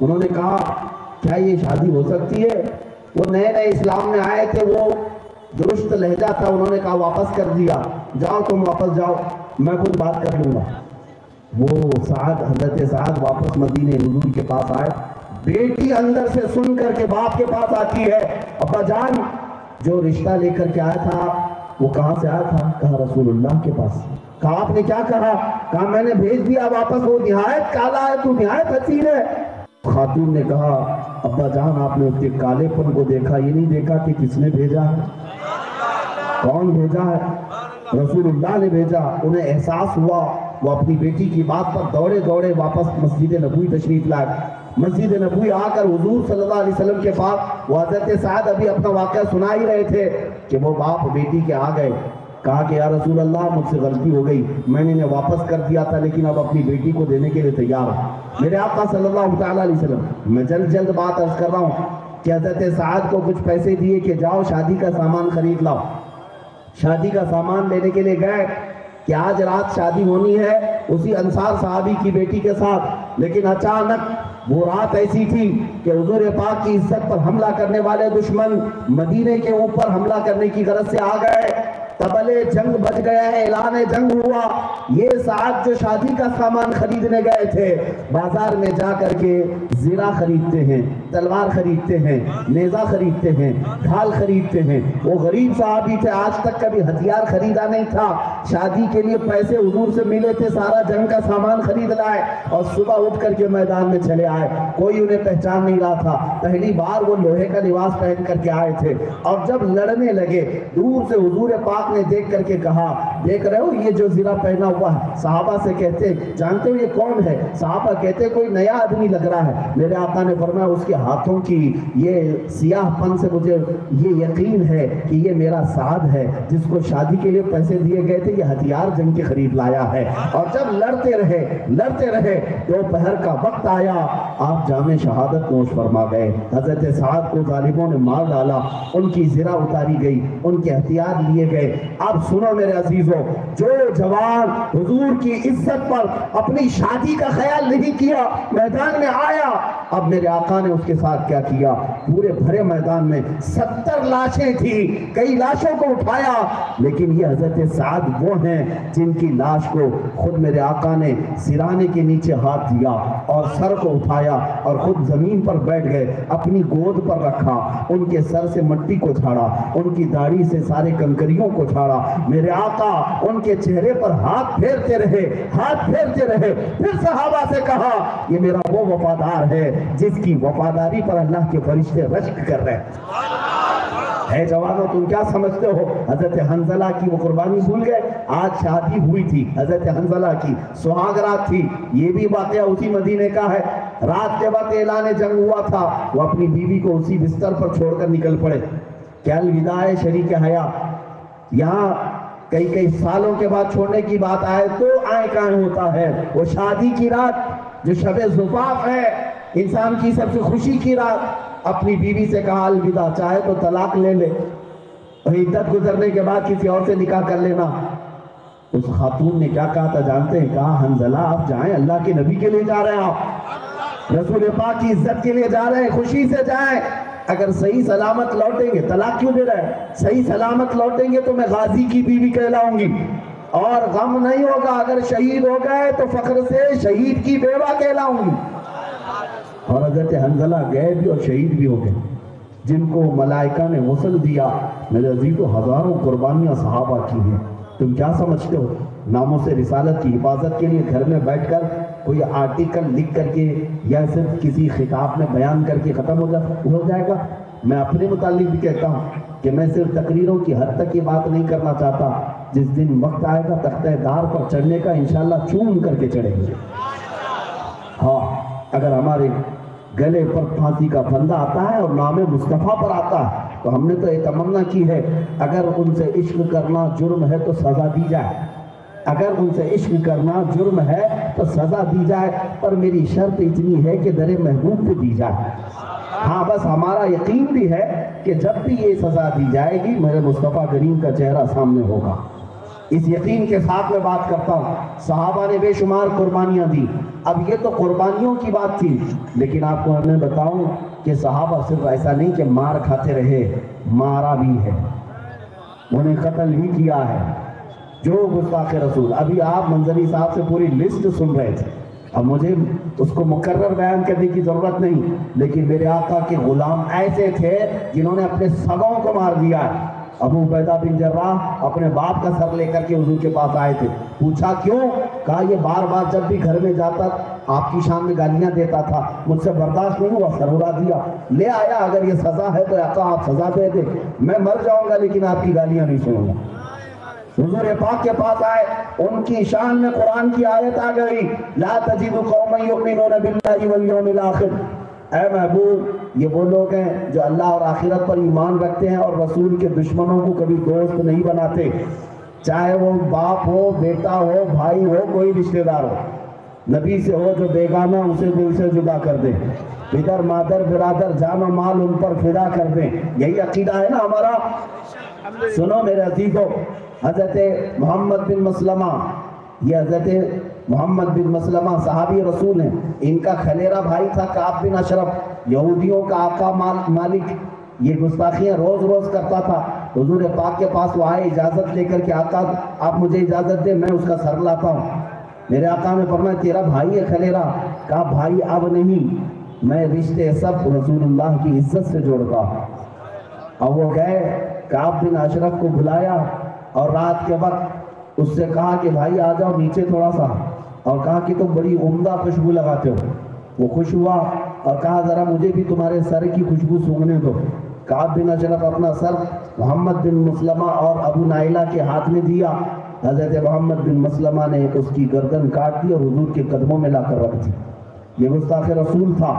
انہوں نے کہا کیا یہ شادی ہو سکتی ہے؟ وہ نئے نئے اسلام میں آئے تھے، وہ درست لہجہ تھا. انہوں نے کہا واپس کر دیا، جاؤ تم واپس جاؤ، میں خود بات کر لوں گا. وہ سعد، حضرت سعد واپس مدینے حضور کے پاس آئے. بیٹی اندر سے سن کر کے باپ کے پاس آتی ہے، ابا جان جو رشتہ لے کر کے آیا تھا وہ کہاں سے آیا تھا؟ کہا رسول اللہ کے پاس. کہا آپ نے کیا کہا؟ کہا میں نے بھیج دیا واپس، وہ نہایت کالا ہے، تو نہایت حسین ہے. خاتون نے کہا ابا جان آپ نے اس کے کالے پن کو دیکھا، یہ نہیں دیکھا کہ کس نے بھیجا ہے، کون بھیجا ہے؟ رسول اللہ نے بھیجا. انہیں احساس ہوا، وہ اپنی بیٹی کی بات پر دوڑے دوڑے واپس مسجد نبوی تشریف لائے. مسجد نبوی آ کر حضور صلی اللہ علیہ وسلم کے پاس وہ حضرت سعد ابھی اپنا واقعہ سنا ہی رہے تھے کہ وہ باپ بیٹی کے آ گئے. کہا کہ یا رسول اللہ مجھ سے غلطی ہو گئی، میں نے انہیں واپس کر دیا تھا لیکن اب اپنی بیٹی کو دینے کے لیے تیار ہوں. میرے آقا صلی اللہ تعالیٰ علیہ وسلم، میں جلد بات عرض کر رہا ہوں کہ حضرت سعد کو کچھ پیسے دیے کہ جاؤ شادی کا سامان خرید لاؤ. شادی کا سامان لینے کے لیے گئے کہ آج رات شادی ہونی ہے اسی انصار صحابی کی بیٹی کے ساتھ. لیکن اچانک وہ رات ایسی تھی کہ حضور پاک کی عزت پر حملہ کرنے والے دشمن مدینے کے اوپر حملہ کرنے کی غرض سے آ گئے. تبلے جنگ بج گیا ہے، اعلان جنگ ہوا. یہ سعد جو شادی کا سامان خریدنے گئے تھے، بازار میں جا کر کے زرہ خریدتے ہیں، تلوار خریدتے ہیں، نیزہ خریدتے ہیں، ڈھال خریدتے ہیں. وہ غریب صحابی تھے، آج تک کبھی ہتھیار خریدا نہیں تھا. شادی کے لیے پیسے حضور سے ملے تھے، سارا جنگ کا سامان خرید لائے اور صبح اٹھ کر کے میدان میں چلے آئے. کوئی انہیں پہچان نہیں رہا تھا. پہلی بار وہ لوہے کا لباس پہن کر کے آئے تھے اور جب لڑنے لگے دور سے حضور پاک نے دیکھ کر کے کہا دیکھ رہے ہو یہ جو زرہ پہنا ہوا ہے؟ صحابہ سے کہتے جانتے ہو یہ کون ہے؟ صحابہ کہتے کوئی نیا آدمی لگ رہا ہے. میرے آقا نے فرمایا اس کے ہاتھوں کی یہ سیاہ پن سے مجھے یہ یقین ہے کہ یہ میرا سعد ہے جس کو شادی کے لیے پیسے دیے گئے تھے، یہ ہتھیار جنگ کے خرید لایا ہے. اور جب لڑتے رہے دوپہر کا وقت آیا، آپ جام شہادت نوش فرما گئے. حضرت سعد کو ظالموں نے مار ڈالا، ان کی زرہ اتاری گئی، ان کے ہتھیار لیے گئے. اب سنو میرے عزیزوں، جو جوان حضور کی عزت پر اپنی شادی کا خیال نہیں کیا میدان میں آیا، اب میرے آقا نے اس کے ساتھ کیا کیا؟ پورے بھرے میدان میں 70 لاشیں تھی، کئی لاشوں کو اٹھایا، لیکن یہ حضرت سعد وہ ہیں جن کی لاش کو خود میرے آقا نے سرانے کے نیچے ہاتھ دیا اور سر کو اٹھایا اور خود زمین پر بیٹھ گئے، اپنی گود پر رکھا، ان کے سر سے مٹی کو جھاڑا، ان کی داڑھی سے سارے کنکریوں کو جھاڑا. میرے آقا ان کے چہرے پر ہاتھ پھیرتے رہے. پھر صحابہ سے کہا یہ میرا وہ وفادار ہے جس کی وفاداری پر اللہ کے فرشتے رشک کر رہے ہیں. جوانوں تم کیا سمجھتے ہو؟ حضرت حنظلہ کی وہ قربانی بھول گئے؟ آج شادی ہوئی تھی حضرت حنظلہ کی، سہاگ رات تھی. یہ بھی واقعہ اسی مدینے کا ہے. رات کے وقت اعلان جنگ ہوا تھا، وہ اپنی بیوی کو اسی بستر پر چھوڑ کر نکل پڑے. کیا الوداع شریک حیات. یہاں کئی سالوں کے بعد چھوڑنے کی بات آئے تو آئیں کہاں ہوتا ہے. وہ شادی کی رات جو شب زفاف ہے، انسان کی سب سے خوشی کی رات، اپنی بیوی سے کہا الوداع، چاہے تو طلاق لے لے اور عدت گزرنے کے بعد کسی اور سے نکاح کر لینا. اس خاتون نے کیا کہا تھا جانتے ہیں؟ کہا حنظلہ آپ جائیں، اللہ کے نبی کے لیے جا رہے ہیں، آپ رسول پاک کی عزت کے لیے جا رہے ہیں، خوشی سے جائیں. اگر صحیح سلامت لوٹیں گے، طلاق کیوں دے رہے ہیں؟ صحیح سلامت لوٹیں گے تو میں غازی کی بیوی کہلاؤں گی اور غم نہیں ہوگا. اگر شہید ہو گئے تو فخر سے شہید کی بیوہ کہلاؤں گی. اور حضرت حنظلہ گئے بھی اور شہید بھی ہو گئے، جن کو ملائکہ نے غسل دیا. میرے عزیزوں ہزاروں قربانیاں صحابہ کی ہیں. تم کیا سمجھتے ہو ناموں سے رسالت کی حفاظت کے لیے گھر میں بیٹھ کر کوئی آرٹیکل لکھ کر کے یا صرف کسی خطاب میں بیان کر کے ختم ہو جائے گا؟ میں اپنے متعلق بھی کہتا ہوں کہ میں صرف تقریروں کی حد تک یہ بات نہیں کرنا چاہتا. جس دن وقت آئے گا تختہ دار پر چڑھنے کا انشاءاللہ چون کر کے چڑھیں گے. ہاں اگر ہمارے گلے پر پھانسی کا پھندا آتا ہے اور نام مصطفیٰ پر آتا ہے تو ہم نے تو یہ تمنا کی ہے اگر ان سے عشق کرنا جرم ہے تو سزا دی جائے. اگر ان سے عشق کرنا جرم ہے تو سزا دی جائے، پر میری شرط اتنی ہے کہ در محبوب پہ دی جائے. ہاں بس ہمارا یقین بھی ہے کہ جب بھی یہ سزا دی جائے گی میرے مصطفیٰ کریم کا چہرہ سامنے ہوگا. اس یقین کے ساتھ میں بات کرتا ہوں، صحابہ نے بے شمار قربانیاں دی۔ اب یہ تو قربانیوں کی بات تھی، لیکن آپ کو میں بتاؤں کہ صحابہ صرف ایسا نہیں کہ مار کھاتے رہے، مارا بھی ہے، انہیں قتل بھی کیا ہے۔ جو گستاخ رسول، ابھی آپ منظری صاحب سے پوری لسٹ سن رہے تھے، اب مجھے اس کو مکرر بیان کرنے کی ضرورت نہیں، لیکن میرے آقا کے غلام ایسے تھے جنہوں نے اپنے سگوں کو مار دیا ہے۔ ابو عبیدہ بن جراح اپنے باپ کا سر لے کر کے حضور کے پاس آئے تھے، پوچھا کیوں؟ کہا یہ بار بار جب بھی گھر میں جاتا آپ کی شان میں گالیاں دیتا تھا، مجھ سے برداشت نہیں ہوا، سر اڑا دیا، لے آیا، اگر یہ سزا ہے تو آقا آپ سزا دے دیں، میں مر جاؤں گا لیکن آپ کی گالیاں نہیں سنوں گا۔ حضور پاک کے پاس آئے، ان کی شان میں قرآن کی آیت آ گئی، لا تجد قوما یؤمنون باللہ والیوم الآخر، اے محبوب یہ وہ لوگ ہیں جو اللہ اور آخرت پر ایمان رکھتے ہیں اور رسول کے دشمنوں کو کبھی دوست نہیں بناتے، چاہے وہ باپ ہو، بیٹا ہو، بھائی ہو، کوئی رشتہ دار ہو، نبی سے ہو جو بیگانہ اسے دل سے جدا کر دے، پدر مادر برادر جان و مال ان پر فدا کر دیں، یہی عقیدہ ہے نا ہمارا۔ سنو میرے عزیزو، حضرت محمد بن مسلمہ، یہ حضرت محمد بن مسلمہ صحابی رسول ہیں، ان کا خلیرہ بھائی تھا کعب بن اشرف، یہودیوں کا آقا مالک، یہ گستاخیاں روز روز کرتا تھا۔ حضور پاک کے پاس وہ آئے اجازت لے کر کے، آقا آپ مجھے اجازت دیں میں اس کا سر لاتا ہوں۔ میرے آقا نے فرمایا تیرا بھائی ہے خلیرہ؟ کہا بھائی اب نہیں، میں رشتے سب رسول اللہ کی عزت سے جوڑتا ہوں۔ اب وہ گئے، کعب بن اشرف کو بلایا اور رات کے وقت اس سے کہا کہ بھائی آ جاؤ نیچے تھوڑا سا، اور کہا کہ تم بڑی عمدہ خوشبو لگاتے ہو۔ وہ خوش ہوا اور کہا ذرا مجھے بھی تمہارے سر کی خوشبو سونگنے دو۔ کعب بن اشرف اپنا سر محمد بن مسلمہ اور ابو نائلہ کے ہاتھ میں دیا، حضرت محمد بن مسلمہ نے اس کی گردن کاٹ دی اور حضور کے قدموں میں لا کر رکھ دی۔ یہ گستاخ رسول تھا،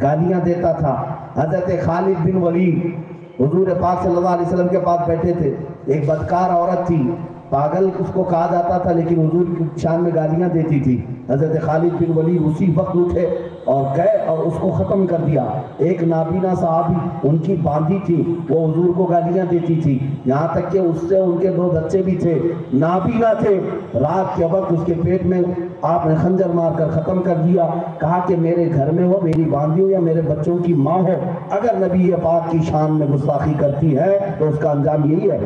گالیاں دیتا تھا۔ حضرت خالد بن ولید حضور پاک صلی اللہ علیہ وسلم کے پاس بیٹھے تھے، ایک بدکار عورت تھی، پاگل اس کو کہا جاتا تھا لیکن حضور کی شان میں گالیاں دیتی تھی۔ حضرت خالد بن ولید اسی وقت اٹھے اور گئے اور اس کو ختم کر دیا۔ ایک نابینا صحابی ان کی باندھی تھی، وہ حضور کو گالیاں دیتی تھی، یہاں تک کہ اس سے ان کے 2 بچے بھی تھے، نابینا تھے۔ رات کے وقت اس کے پیٹ میں آپ نے خنجر مار کر ختم کر دیا۔ کہا کہ میرے گھر میں ہو، میری باندھی ہو یا میرے بچوں کی ماں ہو، اگر نبی پاک کی شان میں گستاخی کرتی ہے تو اس کا انجام یہی ہے۔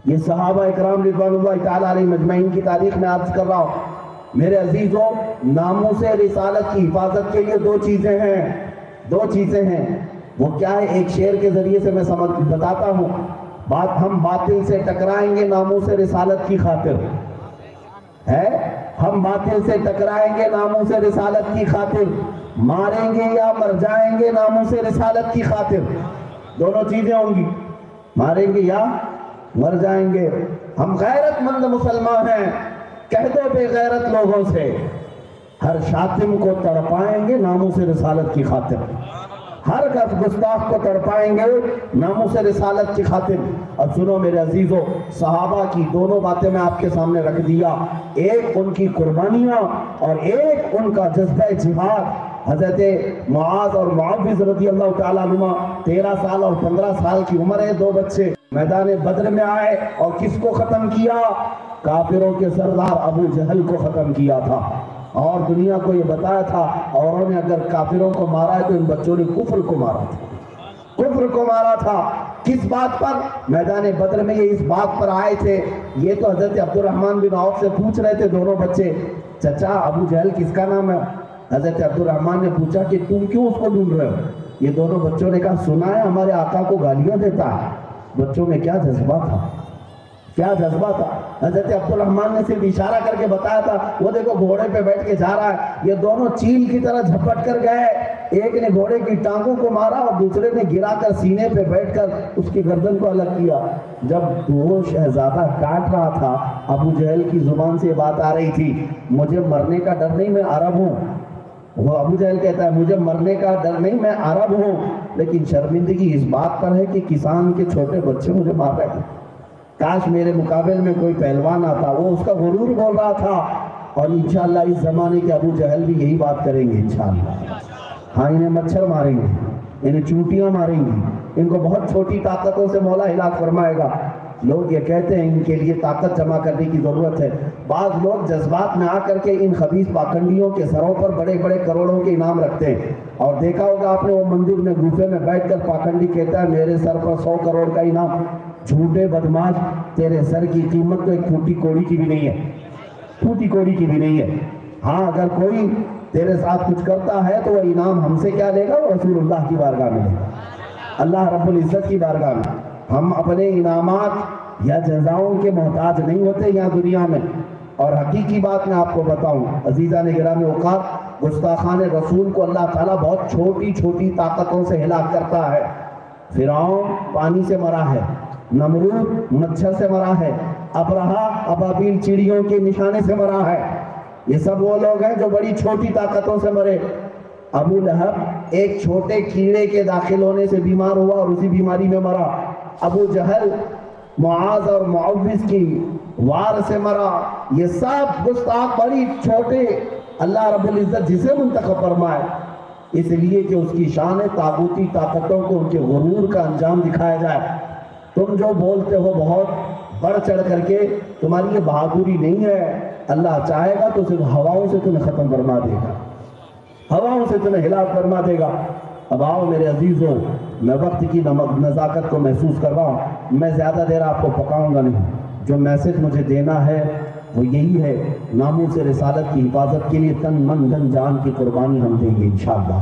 یہ صحابہ اکرام رضوان اللہ تعالیٰ علیہ مجمعین کی تاریخ میں عرض کر رہا ہوں۔ میرے عزیزوں، ناموس رسالت کی حفاظت کے لیے 2 چیزیں ہیں، 2 چیزیں ہیں۔ وہ کیا ہے؟ ایک شعر کے ذریعے سے میں بتاتا ہوں۔ ہم باطل سے ٹکرائیں گے ناموس رسالت کی خاطر، ہے ہم باطل سے ٹکرائیں گے ناموس رسالت کی خاطر، ماریں گے یا مر جائیں گے ناموس رسالت کی خاطر۔ دونوں چیزیں ہوں گی، ماریں گے یا مر جائیں گے۔ ہم غیرت مند مسلمان ہیں، کہہ دو بے غیرت لوگوں سے، ہر شاتم کو تڑپائیں گے ناموس رسالت کی خاطر، ہر گستاخ کو تڑپائیں گے ناموس رسالت کی خاطر۔ اور سنو میرے عزیزو، صحابہ کی دونوں باتیں میں آپ کے سامنے رکھ دیا، ایک ان کی قربانیاں اور ایک ان کا جذبہ جہاد۔ حضرت معاذ اور معوذ رضی اللہ تعالیٰ عنہ 13 سال اور 15 سال کی عمر ہے، 2 بچے، میدان بدر میں آئے اور کس کو ختم کیا؟ کافروں کے سردار ابو جہل کو ختم کیا تھا، اور دنیا کو یہ بتایا تھا اوروں نے اگر کافروں کو مارا ہے تو ان بچوں نے کفر کو مارا تھا، کفر کو مارا تھا۔ کس بات پر؟ میدان بدر میں یہ اس بات پر آئے تھے، یہ تو حضرت عبد الرحمن بن عوف سے پوچھ رہے تھے دونوں بچے، چچا ابو جہل کس کا نام ہے؟ حضرت عبد الرحمن نے پوچھا کہ تم کیوں اس کو ڈھونڈ رہے ہو؟ یہ دونوں بچوں نے کہا سنا ہے ہمارے آقا کو گالیاں دیتا ہے۔ بچوں میں کیا جذبہ تھا، کیا جذبہ تھا۔ حضرت عبد الرحمن نے صرف اشارہ کر کے بتایا تھا، وہ دیکھو گھوڑے پہ بیٹھ کے جا رہا ہے۔ یہ دونوں چیل کی طرح جھپٹ کر گئے، ایک نے گھوڑے کی ٹانگوں کو مارا اور دوسرے نے گرا کر سینے پہ بیٹھ کر اس کی گردن کو الگ کیا۔ جب وہ شہزادہ کاٹ رہا تھا، ابو جہل کی زبان سے بات آ رہی تھی، مجھے مرنے کا ڈر نہیں، میں عرب ہوں۔ وہ ابو جہل کہتا ہے مجھے مرنے کا ڈر نہیں، میں عرب ہوں، لیکن شرمندگی اس بات پر ہے کہ کسان کے چھوٹے بچے مجھے مار رہے ہیں، کاش میرے مقابل میں کوئی پہلوان آتا۔ وہ اس کا غرور بول رہا تھا، اور انشاءاللہ اس زمانے کے ابو جہل بھی یہی بات کریں گے انشاءاللہ۔ ہاں انہیں مچھر ماریں گے، انہیں چونٹیاں ماریں گی، ان کو بہت چھوٹی طاقتوں سے مولا ہلاک فرمائے گا۔ لوگ یہ کہتے ہیں ان کے لیے طاقت جمع کرنے کی ضرورت ہے. بعض لوگ جذبات میں آ کر کے ان خبیث پاکنڈیوں کے سروں پر بڑے بڑے کروڑوں کے انعام رکھتے ہیں. اور دیکھا ہوگا آپ نے وہ مندر میں گوفے میں بیٹھ کر پاکنڈی کہتا ہے میرے سر پر 100 کروڑ کا انعام. جھوٹے بدماش، تیرے سر کی قیمت تو ایک پھوٹی کوڑی کی بھی نہیں ہے، پھوٹی کوڑی کی بھی نہیں ہے. ہاں اگر کوئی تیرے ساتھ کچھ کرتا ہے تو وہ انعام ہم سے کیا لے گا؟ وہ رسول اللہ کی بارگاہ میں لے گا، اللہ رب العزت کی بارگاہ میں. ہم اپنے انعامات یا جزاؤں کے محتاج نہیں ہوتے یہاں دنیا میں. اور حقیقی بات میں آپ کو بتاؤں عزیزان گرامی اوقات، گستاخان رسول کو اللہ تعالیٰ بہت چھوٹی چھوٹی طاقتوں سے ہلاک کرتا ہے. فرعون پانی سے مرا ہے، نمرود مچھر سے مرا ہے، ابرہا ابابیل چڑیوں کے نشانے سے مرا ہے. یہ سب وہ لوگ ہیں جو بڑی چھوٹی طاقتوں سے مرے. ابو لہب ایک چھوٹے کیڑے کے داخل ہونے سے بیمار ہوا اور اسی بیماری میں مرا. ابو جہل معاذ اور معوذ کی وار سے مرا. یہ سب گستاخ بڑی چھوٹے اللہ رب العزت جسے منتخب فرمائے اس لیے کہ اس کی شان طاغوتی طاقتوں کو ان کے غرور کا انجام دکھایا جائے. تم جو بولتے ہو بہت بڑھ چڑھ کر کے، تمہاری یہ بہادری نہیں ہے. اللہ چاہے گا تو صرف ہواؤں سے تمہیں ختم فرما دے گا، ہواؤں سے تمہیں ہلاک فرما دے گا. اب آؤ میرے عزیزوں، میں وقت کی نزاکت کو محسوس کر رہا ہوں. میں زیادہ دیر آپ کو پکاؤں گا نہیں. جو میسج مجھے دینا ہے وہ یہی ہے، ناموس رسالت کی حفاظت کے لیے تن من دھن جان کی قربانی ہم دیں گے انشاءاللہ.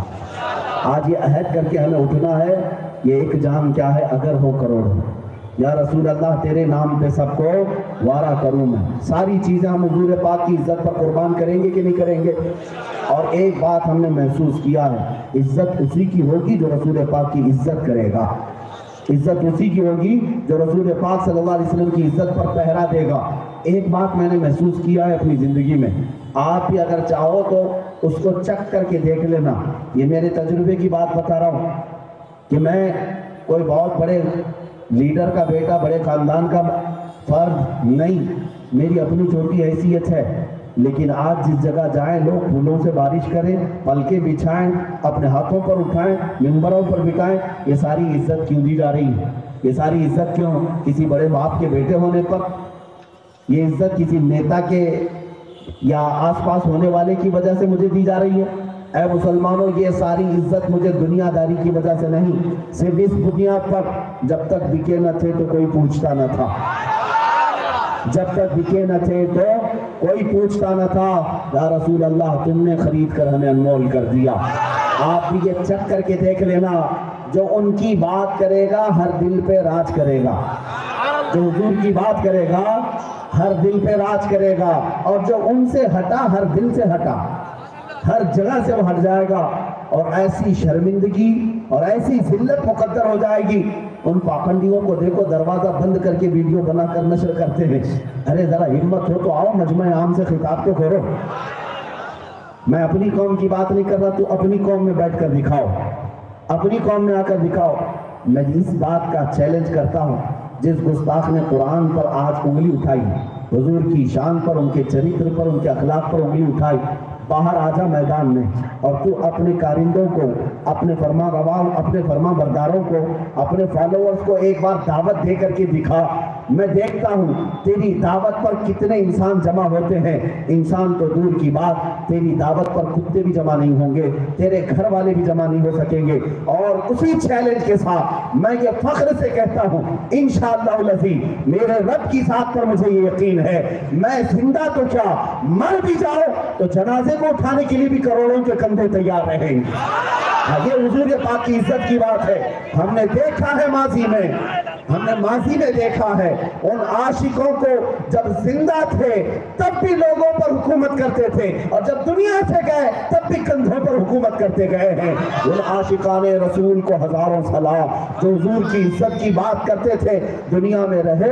آج یہ عہد کر کے ہمیں اٹھنا ہے. یہ ایک جان کیا ہے اگر ہو کروڑ ہو. یا رسول اللہ تیرے نام پہ سب کو وارا کروں میں. ساری چیزیں ہم حضور پاک کی عزت پر قربان کریں گے کہ نہیں کریں گے؟ اور ایک بات ہم نے محسوس کیا ہے، عزت اسی کی ہوگی جو رسول پاک کی عزت کرے گا. عزت اسی کی ہوگی جو رسول پاک صلی اللہ علیہ وسلم کی عزت پر پہرا دے گا. ایک بات میں نے محسوس کیا ہے اپنی زندگی میں، آپ بھی اگر چاہو تو اس کو چک کر کے دیکھ لینا. یہ میرے تجربے کی بات بتا رہا ہوں کہ میں کوئی بہت بڑے لیڈر کا بیٹا، بڑے خاندان کا فرد نہیں، میری اپنی چھوٹی حیثیت ہے. لیکن آج جس جگہ جائیں لوگ پھولوں سے بارش کریں، پلکیں بچھائیں، اپنے ہاتھوں پر اٹھائیں، منبروں پر بٹائیں. یہ ساری عزت کیوں دی جا رہی ہے؟ یہ ساری عزت کیوں؟ کسی بڑے باپ کے بیٹے ہونے پر؟ یہ عزت کسی نیتا کے یا آس پاس ہونے والے کی وجہ سے مجھے دی جا رہی ہے؟ اے مسلمانوں، یہ ساری عزت مجھے دنیا داری کی وجہ سے نہیں، صرف اس بنیاد پر جب تک بکے نہ تھے تو کوئی پوچھتا نہ تھا. جب تک بکے نہ تھے تو کوئی پوچھتا نہ تھا. یا رسول اللہ تم نے خرید کر ہمیں انمول کر دیا. آپ بھی یہ چک کر کے دیکھ لینا، جو ان کی بات کرے گا ہر دل پہ راج کرے گا. جو حضور کی بات کرے گا ہر دل پہ راج کرے گا، اور جو ان سے ہٹا ہر دل سے ہٹا، ہر جگہ سے وہ ہٹ جائے گا. اور ایسی شرمندگی اور ایسی ذلت مقدر ہو جائے گی. ان پاکنڈیوں کو دیکھو، دروازہ بند کر کے ویڈیو بنا کر نشر کرتے ہیں. ارے ذرا ہمت ہو تو آؤ، مجمع عام سے خطاب تو کرو. میں اپنی قوم کی بات نہیں کر رہا، تو اپنی قوم میں بیٹھ کر دکھاؤ، اپنی قوم میں آ کر دکھاؤ. میں اس بات کا چیلنج کرتا ہوں، جس گستاخ نے قرآن پر آج انگلی اٹھائی، حضور کی شان پر، ان کے چریتر پر، ان کے اخلاق پر انگلی اٹھائی، باہر آجا میدان میں، اور تو اپنے کارندوں کو، اپنے فرما رواں، اپنے فرما برداروں کو، اپنے فالوورز کو ایک بار دعوت دے کر کے دکھا. میں دیکھتا ہوں تیری دعوت پر کتنے انسان جمع ہوتے ہیں. انسان تو دور کی بات، تیری دعوت پر کتے بھی جمع نہیں ہوں گے، تیرے گھر والے بھی جمع نہیں ہو سکیں گے. اور اسی چیلنج کے ساتھ میں یہ فخر سے کہتا ہوں، انشاءاللہ العزیز میرے رب کی ذات پر مجھے یہ یقین ہے، میں زندہ تو کیا مر بھی جاؤ تو جنازے کو اٹھانے کے لیے بھی کروڑوں کے کندھے تیار رہیں گے. یہ حضور پاک کی عزت کی بات ہے. ہم نے دیکھا ہے ماضی میں، ہم نے ماضی میں دیکھا ہے ان عاشقوں کو جب زندہ تھے تب بھی لوگوں پر حکومت کرتے تھے، اور جب دنیا سے گئے تب بھی کندھوں پر حکومت کرتے گئے ہیں. ان عاشقان رسول کو ہزاروں سلام جو حضور کی عزت کی بات کرتے تھے، دنیا میں رہے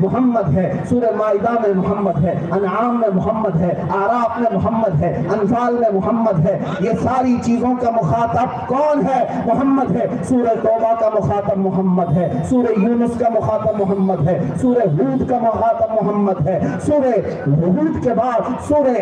محمد ہے، سورہ مائدہ میں محمد ہے، انعام میں محمد ہے، اعراف میں محمد ہے، انفال میں محمد ہے۔ یہ ساری چیزوں کا مخاطب کون ہے؟ محمد ہے۔ سورہ توبہ کا مخاطب محمد ہے، سورہ یونس کا مخاطب محمد ہے، سورہ ہود کا مخاطب محمد ہے، سورہ ہود کے بعد سورہ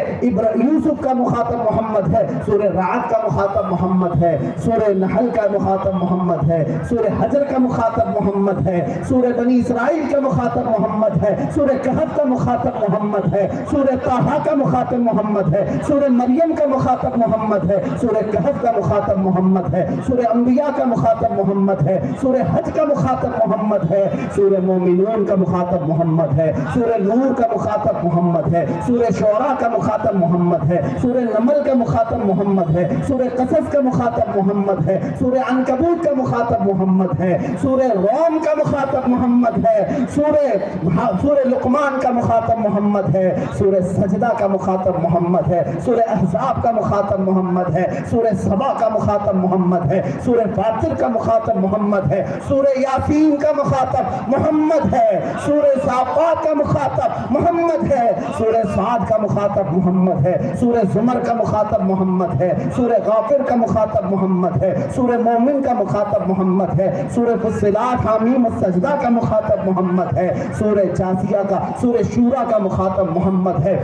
یوسف کا مخاطب محمد ہے، سورہ رعد کا مخاطب محمد ہے، سورہ نحل کا مخاطب محمد ہے، سورہ حجر کا مخاطب محمد ہے، سورہ بنی اسرائیل کا مخاطب محمد ہے، سورہ کہف کا مخاطب محمد ہے، سورہ طٰہٰ کا مخاطب محمد ہے، سورہ مریم کا مخاطب محمد ہے، سورہ کہف کا مخاطب محمد ہے، سورہ انبیاء کا مخاطب محمد ہے، سورہ حج کا مخاطب محمد ہے، سورہ مومنون کا مخاطب محمد ہے، سورہ نور کا مخاطب محمد ہے، سورہ شعراء کا مخاطب محمد ہے، سورہ نمل کا مخاطب محمد ہے، سورہ قصص کا مخاطب محمد ہے، سورہ عنکبوت کا مخاطب محمد ہے، سورہ روم کا مخاطب محمد ہے، سورہ لقمان کا مخاطب محمد ہے، سورہ سجدہ کا مخاطب محمد ہے، سورہ احزاب کا مخاطب محمد ہے، سورہ سبا کا مخاطب محمد ہے، سورہ فاطر کا مخاطب محمد ہے، سورہ یاسین کا مخاطب محمد ہے، سورہ صافات کا مخاطب محمد ہے، سورہ سعد کا مخاطب محمد ہے، سورہ زمر کا مخاطب محمد ہے، سورہ غافر کا مخاطب محمد ہے، سورہ مومن کا مخاطب محمد ہے، سورہ فصلات حامیم السجدہ کا مخاطب محمد ہے، سورہ جاثیہ کا، سورہ شورى کا مخاطب محمد ہے،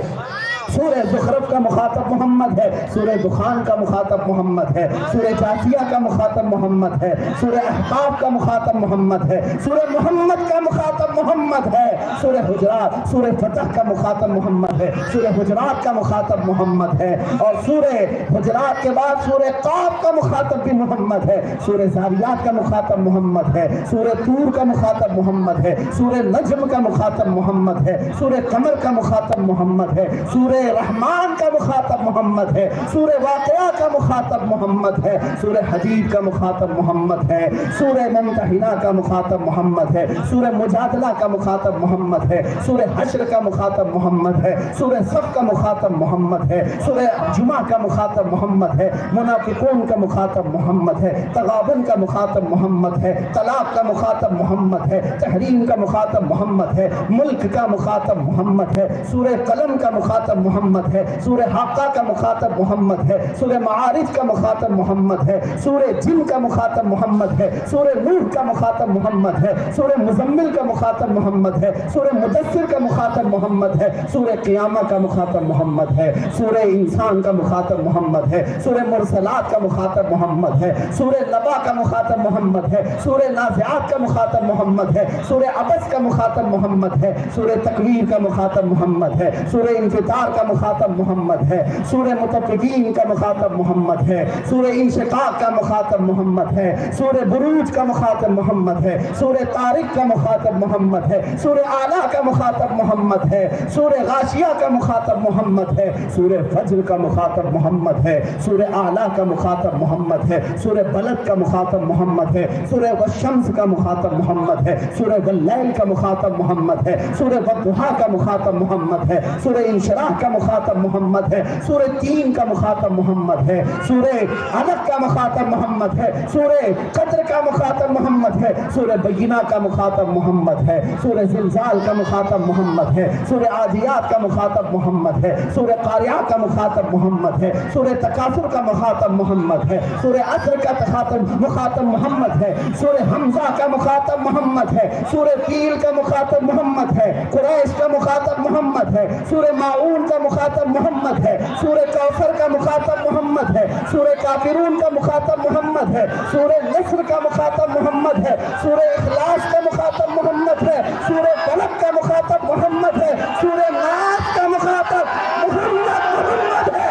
سورہ زخرف کا مخاطب محمد ہے، سورہ دخان کا مخاطب محمد ہے، سورہ جاثیہ کا مخاطب محمد ہے، سورہ احقاف کا مخاطب محمد ہے، سورہ محمد کا مخاطب محمد ہے، سورہ حجرات، سورہ فتح کا مخاطب محمد ہے، سورہ حجرات کا مخاطب محمد ہے، اور سورہ حجرات کے بعد سورہ قاف کا مخاطب بھی محمد ہے، سورہ زاریات کا مخاطب محمد ہے، سورہ طور کا مخاطب محمد ہے، سورہ نجم کا مخاطب محمد ہے، سورہ قمر کا مخاطب محمد ہے، سورہ رحمان کا مخاطب محمد ہے، سورہ واقعہ کا مخاطب محمد ہے، سورہ حدید کا مخاطب محمد ہے، سورہ ممتحنہ کا مخاطب محمد ہے، سورہ مجادلہ کا مخاطب محمد ہے، سورہ حشر کا مخاطب محمد ہے، سورہ صف کا مخاطب محمد ہے، سورہ جمعہ کا مخاطب محمد ہے، منافقون کا مخاطب محمد ہے، تغابن کا مخاطب محمد ہے، طلاق کا مخاطب محمد ہے، تحریم کا مخاطب محمد ہے، ملک کا مخاطب محمد ہے، سورہ قلم کا مخاطب محمد ہے، سورہ حاقہ کا مخاطب محمد ہے، سورہ معارج کا مخاطب محمد ہے، سورہ جن کا مخاطب محمد ہے، سورہ نوح کا مخاطب محمد ہے، سورہ مزمل کا مخاطب محمد ہے، سورہ مدثر کا مخاطب محمد ہے، سورہ قیامہ کا مخاطب محمد ہے، سورہ انسان کا مخاطب محمد ہے، سورہ مرسلات کا مخاطب محمد ہے، سورہ نبا کا مخاطب محمد ہے، سورہ نازعات کا مخاطب محمد ہے، سورہ عبس کا مخاطب محمد ہے، سورہ تکویر کا مخاطب محمد ہے، سورہ انفطار کا مخاطب محمد ہے، سورہ مطففین کا مخاطب محمد ہے، سورہ انشقاق کا مخاطب محمد ہے، سورہ بروج کا مخاطب محمد ہے، سورہ طارق کا مخاطب محمد ہے، سورہ اعلیٰ کا مخاطب محمد ہے، سورہ غاشیہ کا مخاطب محمد ہے، سورہ فجر کا مخاطب محمد ہے، سورہ اعلیٰ کا مخاطب محمد ہے، سورہ بلد کا مخاطب محمد ہے، سورہ والشمس کا مخاطب محمد ہے، سورہ واللیل کا مخاطب محمد ہے، سورہ والضحیٰ کا مخاطب محمد ہے، سورہ انشراح کا مخاطب محمد ہے، سورہ تین کا مخاطب محمد ہے، سورہ علق کا مخاطب محمد ہے، سورہ قدر کا مخاطب محمد ہے، سورہ بینہ کا مخاطب محمد ہے، سورہ زلزال کا مخاطب محمد ہے، سورہ عادیات کا مخاطب محمد ہے، سورہ قاریعہ کا مخاطب محمد ہے، سورہ تکاثر کا مخاطب محمد ہے، سورہ عصر کا مخاطب محمد ہے، سورہ حمزہ کا مخاطب محمد ہے، سورہ فیل کا مخاطب محمد ہے، قریش کا مخاطب محمد ہے، سورہ ماعون کا مخاطب محمد ہے، سورہ کوثر کا مخاطب محمد ہے، سورہ کافرون کا مخاطب محمد ہے، سورہ نصر کا مخاطب محمد ہے، سورہ اخلاص کا مخاطب محمد ہے، سورہ فلق کا مخاطب محمد ہے، سورہ ناس کا مخاطب محمد ہے۔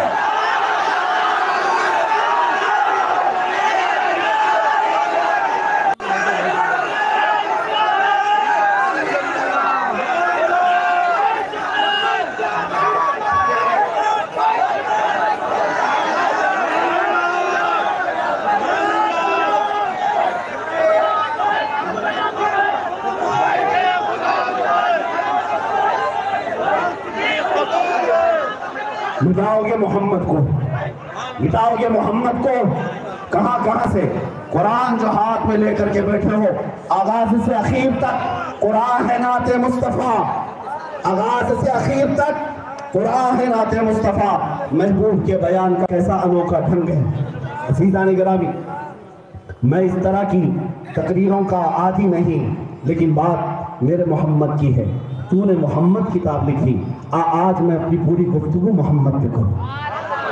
مٹاؤ گے محمد کو، مٹاؤ گے محمد کو، کہاں کہاں سے قرآن جو ہاتھ میں لے کر کے بیٹھے ہو، آغاز سے اخیر تک قرآن ہے نعت مصطفیٰ، آغاز سے اخیر تک قرآن ہے نعت مصطفیٰ۔ محبوب کے بیان کا کیسا انوکھا ڈھنگ ہے۔ عزیزان گرامی، میں اس طرح کی تقریروں کا عادی نہیں، لیکن بات میرے محمد کی ہے۔ تو نے محمد کتاب لکھی، آج میں اپنی پوری گفتگو محمد پہ کروں،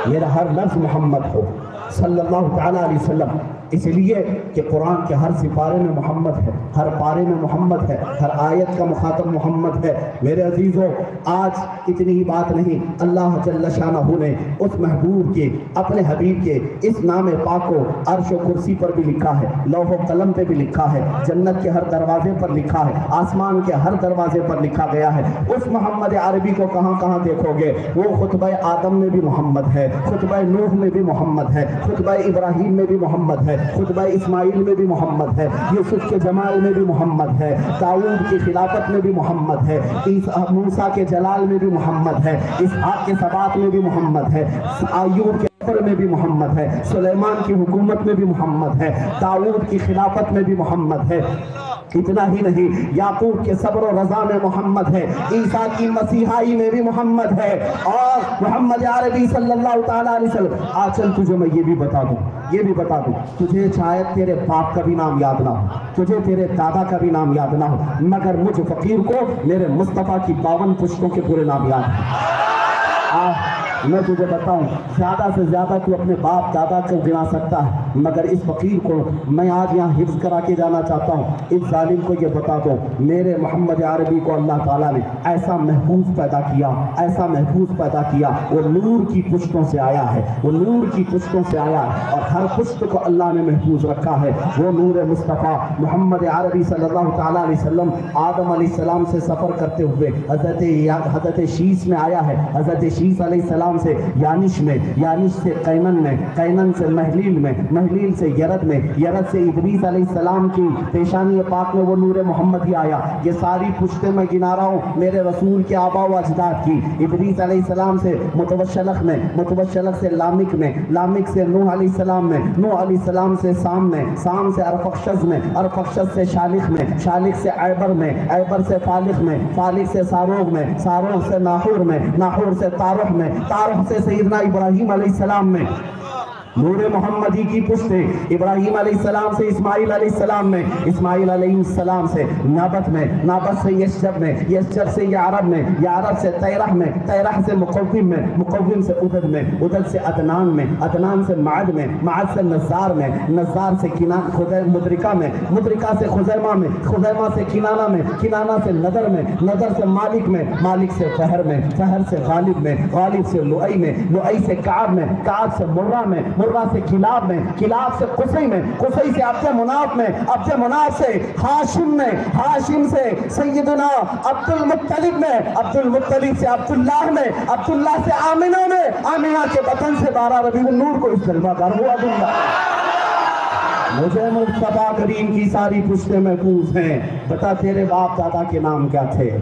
میرا ہر لفظ محمد ہو صلی اللہ تعالیٰ علیہ وسلم، اس لیے کہ قرآن کے ہر سپارے میں محمد ہے، ہر پارے میں محمد ہے، ہر آیت کا مخاطب محمد ہے۔ میرے عزیزوں، آج اتنی ہی بات نہیں، اللہ جل شانہ نے اس محبوب کے، اپنے حبیب کے اس نام پاک کو عرش و کرسی پر بھی لکھا ہے، لوح و قلم پہ بھی لکھا ہے، جنت کے ہر دروازے پر لکھا ہے، آسمان کے ہر دروازے پر لکھا گیا ہے۔ اس محمد عربی کو کہاں کہاں دیکھو گے، وہ خطبہ آدم میں بھی محمد ہے، خطبہ نوح میں بھی محمد ہے، خطبہ ابراہیم میں بھی محمد ہے، خطبہ اسماعیل میں بھی محمد ہے، یوسف کے جمال میں بھی محمد ہے، داؤد کی خلافت میں بھی محمد ہے، موسیٰ کے جلال میں بھی محمد ہے، اسحاق کے ثبات میں بھی محمد ہے، ایوب کے میں بھی محمد ہے، سلیمان کی حکومت میں بھی محمد ہے، داؤد کی خلافت میں بھی محمد ہے۔ اتنا ہی نہیں، یعقوب کے صبر و رضا میں محمد ہے، عیسیٰ کی مسیحائی میں بھی محمد ہے، اور محمد عربی صلی اللہ تعالیٰ علیہ وسلم۔ چل تجھے میں یہ بھی بتا دوں، تجھے شاید تیرے باپ کا بھی نام یاد نہ ہو، تجھے تیرے دادا کا بھی نام یاد نہ ہو، مگر مجھ فقیر کو میرے مصطفیٰ کی 52 پشتوں کے پورے نام یاد ہیں۔ میں تجھے بتاؤں، زیادہ سے زیادہ تو اپنے باپ دادا کو گنا سکتا ہے، مگر اس فقیر کو میں آج یہاں حفظ کرا کے جانا چاہتا ہوں۔ اس ظالم کو یہ بتا دو، میرے محمد عربی کو اللہ تعالیٰ نے ایسا محفوظ پیدا کیا، وہ نور کی پشتوں سے آیا ہے، اور ہر پشت کو اللہ نے محفوظ رکھا ہے۔ وہ نور مصطفیٰ محمد عربی صلی اللہ تعالیٰ علیہ وسلم آدم علیہ السلام سے سفر کرتے ہوئے حضرت شیس میں آیا ہے، حضرت شیس علیہ السلام سے یانش میں، یانش سے قینن میں، قینن سے محلیل میں، محلیل سے یرد میں، یرد سے ادریس علیہ السلام کی پیشانی پاک میں وہ نور محمد ہی آیا۔ یہ ساری پشتیں میں گنا رہا ہوں میرے رسول کے آبا و اجداد کی۔ ادریس علیہ السلام سے متوشلق میں، متوشلق سے لامک میں، لامک سے نوح علیہ السلام میں، نوح علیہ السلام سے سام میں، سام سے ارفخشد میں، ارفخشد سے شالخ میں، شالخ سے عیبر میں، عیبر سے فالخ میں، فالخ سے ساروغ میں، ساروغ سے ناحور میں، ناحور سے تارح میں، تارح سے سیدنا ابراہیم علیہ السلام میں۔ نور محمدی کی پشتیں ابراہیم علیہ السلام سے اسماعیل علیہ السلام میں، اسماعیل علیہ السلام سے نابت میں، نابت سے یشجب میں، یشجب سے یعرب میں، یعرب سے تیرح میں، تیرح سے مقوم میں، مقوم سے عدد میں، عدد سے عدنان میں، عدنان سے معد میں، معد سے نزار میں، نزار سے مدرکہ میں، مدرکہ سے خزیمہ میں، خزیمہ سے کنانہ میں، کنانہ سے نظر میں، نظر سے مالک میں، مالک سے فہر میں، فہر سے غالب میں، غالب سے لؤی میں، لؤی سے کعب میں، کعب سے مرہ میں، مرہ سے کلاب میں، کلاب سے قصی میں، قصی سے عبد مناف میں، عبد مناف سے ہاشم میں، ہاشم سے سیدنا عبد المطلب میں، عبد المطلب سے عبداللہ میں، عبداللہ سے آمنہ میں، آمنہ کے بطن سے 12 ربیع النور کو اس جلوہ کار ہوا عبداللہ۔ مجھے مصطفیٰ کریم کی ساری پشتیں محفوظ ہیں۔ بتا تیرے باپ دادا کے نام کیا تھے؟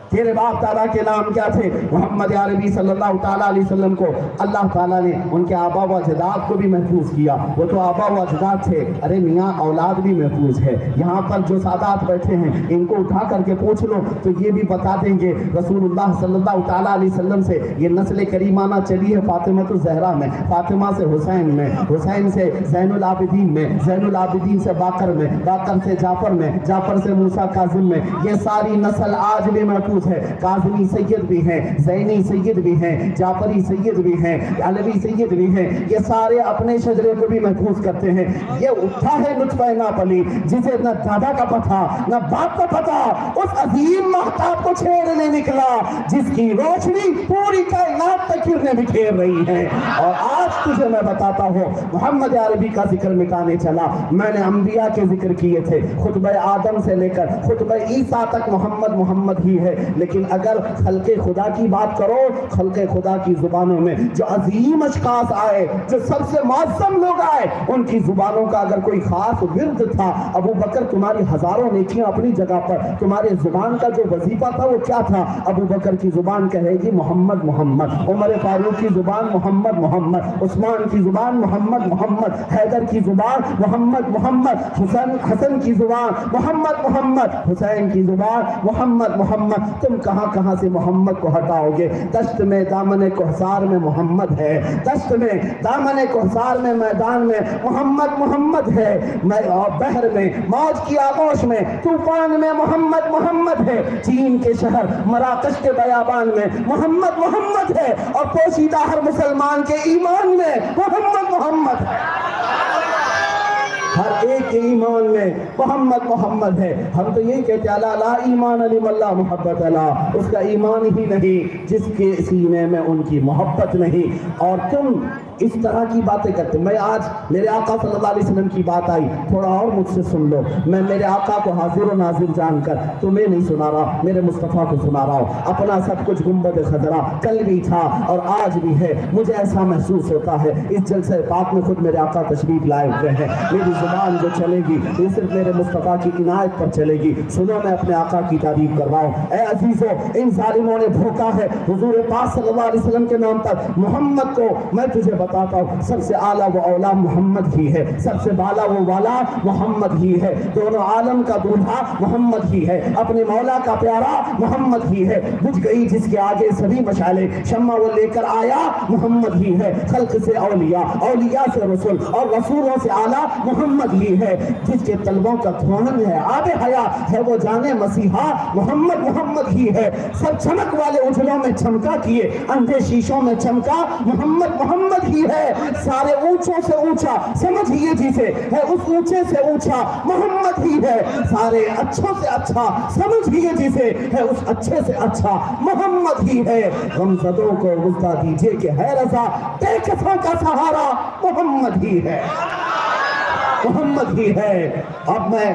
تیرے باپ دادا کے نام کیا تھے؟ محمد عربی صلی اللہ تعالیٰ علیہ وسلم کو اللہ تعالیٰ نے ان کے آبا و اجداد کو بھی محفوظ کیا۔ وہ تو آبا و اجداد تھے، ارے میاں اولاد بھی محفوظ ہے۔ یہاں پر جو سادات بیٹھے ہیں ان کو اٹھا کر کے پوچھ لو تو یہ بھی بتا دیں گے رسول اللہ صلی اللہ تعالیٰ علیہ وسلم سے یہ نسل کریمانہ چلی ہے فاطمہ الزہرا میں، فاطمہ سے حسین میں، حسین سے زین العابدین میں، زین العابدین سے باقر میں، باقر سے جعفر میں، جعفر سے موسیٰ کاظم میں۔ یہ ساری نسل آج بھی محفوظ ہے۔ کاظمی سید بھی ہیں، زینی سید بھی ہیں، جعفری سید بھی ہیں، علوی سید بھی ہیں۔ یہ سارے اپنے شجرے کو بھی محفوظ کرتے ہیں۔ یہ اٹھا ہے نطفہ ناپلی جسے نہ دادا کا پتہ نہ باپ کا پتہ، اس عظیم مہتاب کو چھیڑنے نکلا جس کی روشنی پوری کائنات تک گرنے بکھیر رہی ہے۔ اور آج تجھے میں بتاتا ہوں محمد عربی کا ذکر مٹانے چلا، میں نے انبیاء کے ذکر کیے تھے، خطبہ آدم سے لے کر خطبہ عیسیٰ تک محمد محمد ہی ہے۔ لیکن اگر خلق خدا کی بات کرو، خلق خدا کی زبانوں میں جو عظیم اشخاص آئے، جو سب سے معظم لوگ آئے، ان کی زبانوں کا اگر کوئی خاص ورد تھا، ابو بکر تمہاری ہزاروں نیکیاں اپنی جگہ پر، تمہارے زبان کا جو وظیفہ تھا وہ کیا تھا؟ ابو بکر کی زبان کہے گی محمد محمد، عمر فاروق کی زبان محمد محمد، عثمان کی زبان محمد محمد، حیدر کی زبان محمد محمد، حسن کی زبان محمد محمد، حسین کی زبان محمد محمد۔ تم کہاں کہاں سے محمد کو ہٹاؤ گے؟ دشت میں دامن کوثر میں محمد ہے، دشت میں دامن کوثر میں میدان میں محمد محمد ہے، بحر میں موج کی آغوش میں طوفان میں محمد محمد ہے، چین کے شہر مراکش کے بیابان میں محمد محمد ہے، اور پوشیدہ ہر مسلمان کے ایمان میں محمد محمد ہے، ہر ایک کے ایمان میں محمد محمد ہے۔ ہم تو یہی کہتے ہیں لا ایمان لمن لا محبت له، اس کا ایمان ہی نہیں جس کے سینے میں ان کی محبت نہیں۔ اور تم اس طرح کی باتیں کرتے، میں آج میرے آقا صلی اللہ علیہ وسلم کی بات آئی، تھوڑا اور مجھ سے سن لو، میں میرے آقا کو حاضر و ناظر جان کر تمہیں نہیں سنا رہا، میرے مصطفیٰ کو سنا رہا ہوں۔ اپنا سب کچھ گنبد خضرا کل بھی تھا اور آج بھی ہے، مجھے ایسا محسوس ہوتا ہے اس جلسہ پاک میں خود میرے آقا تشریف لائے ہوئے ہیں، میری زبان جو چلے گی یہ صرف میرے مصطفیٰ کی عنایت پر چلے گی۔ سنو میں اپنے آقا کی تعریف کر رہا ہوں۔ اے عزیزو، ان ظالموں نے دھوکا ہے حضور پاک صلی اللہ علیہ وسلم کے نام پر محمد کو، میں تجھے بتاتا ہوں سب سے اعلیٰ و اولا محمد ہی ہے، سب سے بالا و والا محمد ہی ہے، دونوں عالم کا دولہا محمد ہی ہے، اپنے مولا کا پیارا محمد ہی ہے، بجھ گئی جس کے آگے سبھی مشعلیں، شمع وہ لے کر آیا محمد ہی ہے، خلق سے اولیاء، اولیاء سے رسول اور رسولوں سے اعلیٰ محمد ہی ہے، جس کے طلبوں کا دھون ہے آب حیات ہے وہ جانے مسیحا محمد محمد ہی ہے، سب چمک والے اجلوں میں چمکا کیے اندھے شیشوں میں چمکا محمد محمد ہی ہے، سارے اونچوں سے اونچا سمجھیے جسے ہے اس اونچے سے اونچا محمد ہی ہے، سارے اچھوں سے اچھا سمجھیے جسے ہے اس اچھے سے اچھا محمد ہی ہے، غمزدوں کو غصہ دیجئے کہ ہے رضا بے کسوں کا سہارا محمد ہی ہے، محمد ہی ہے۔ اب میں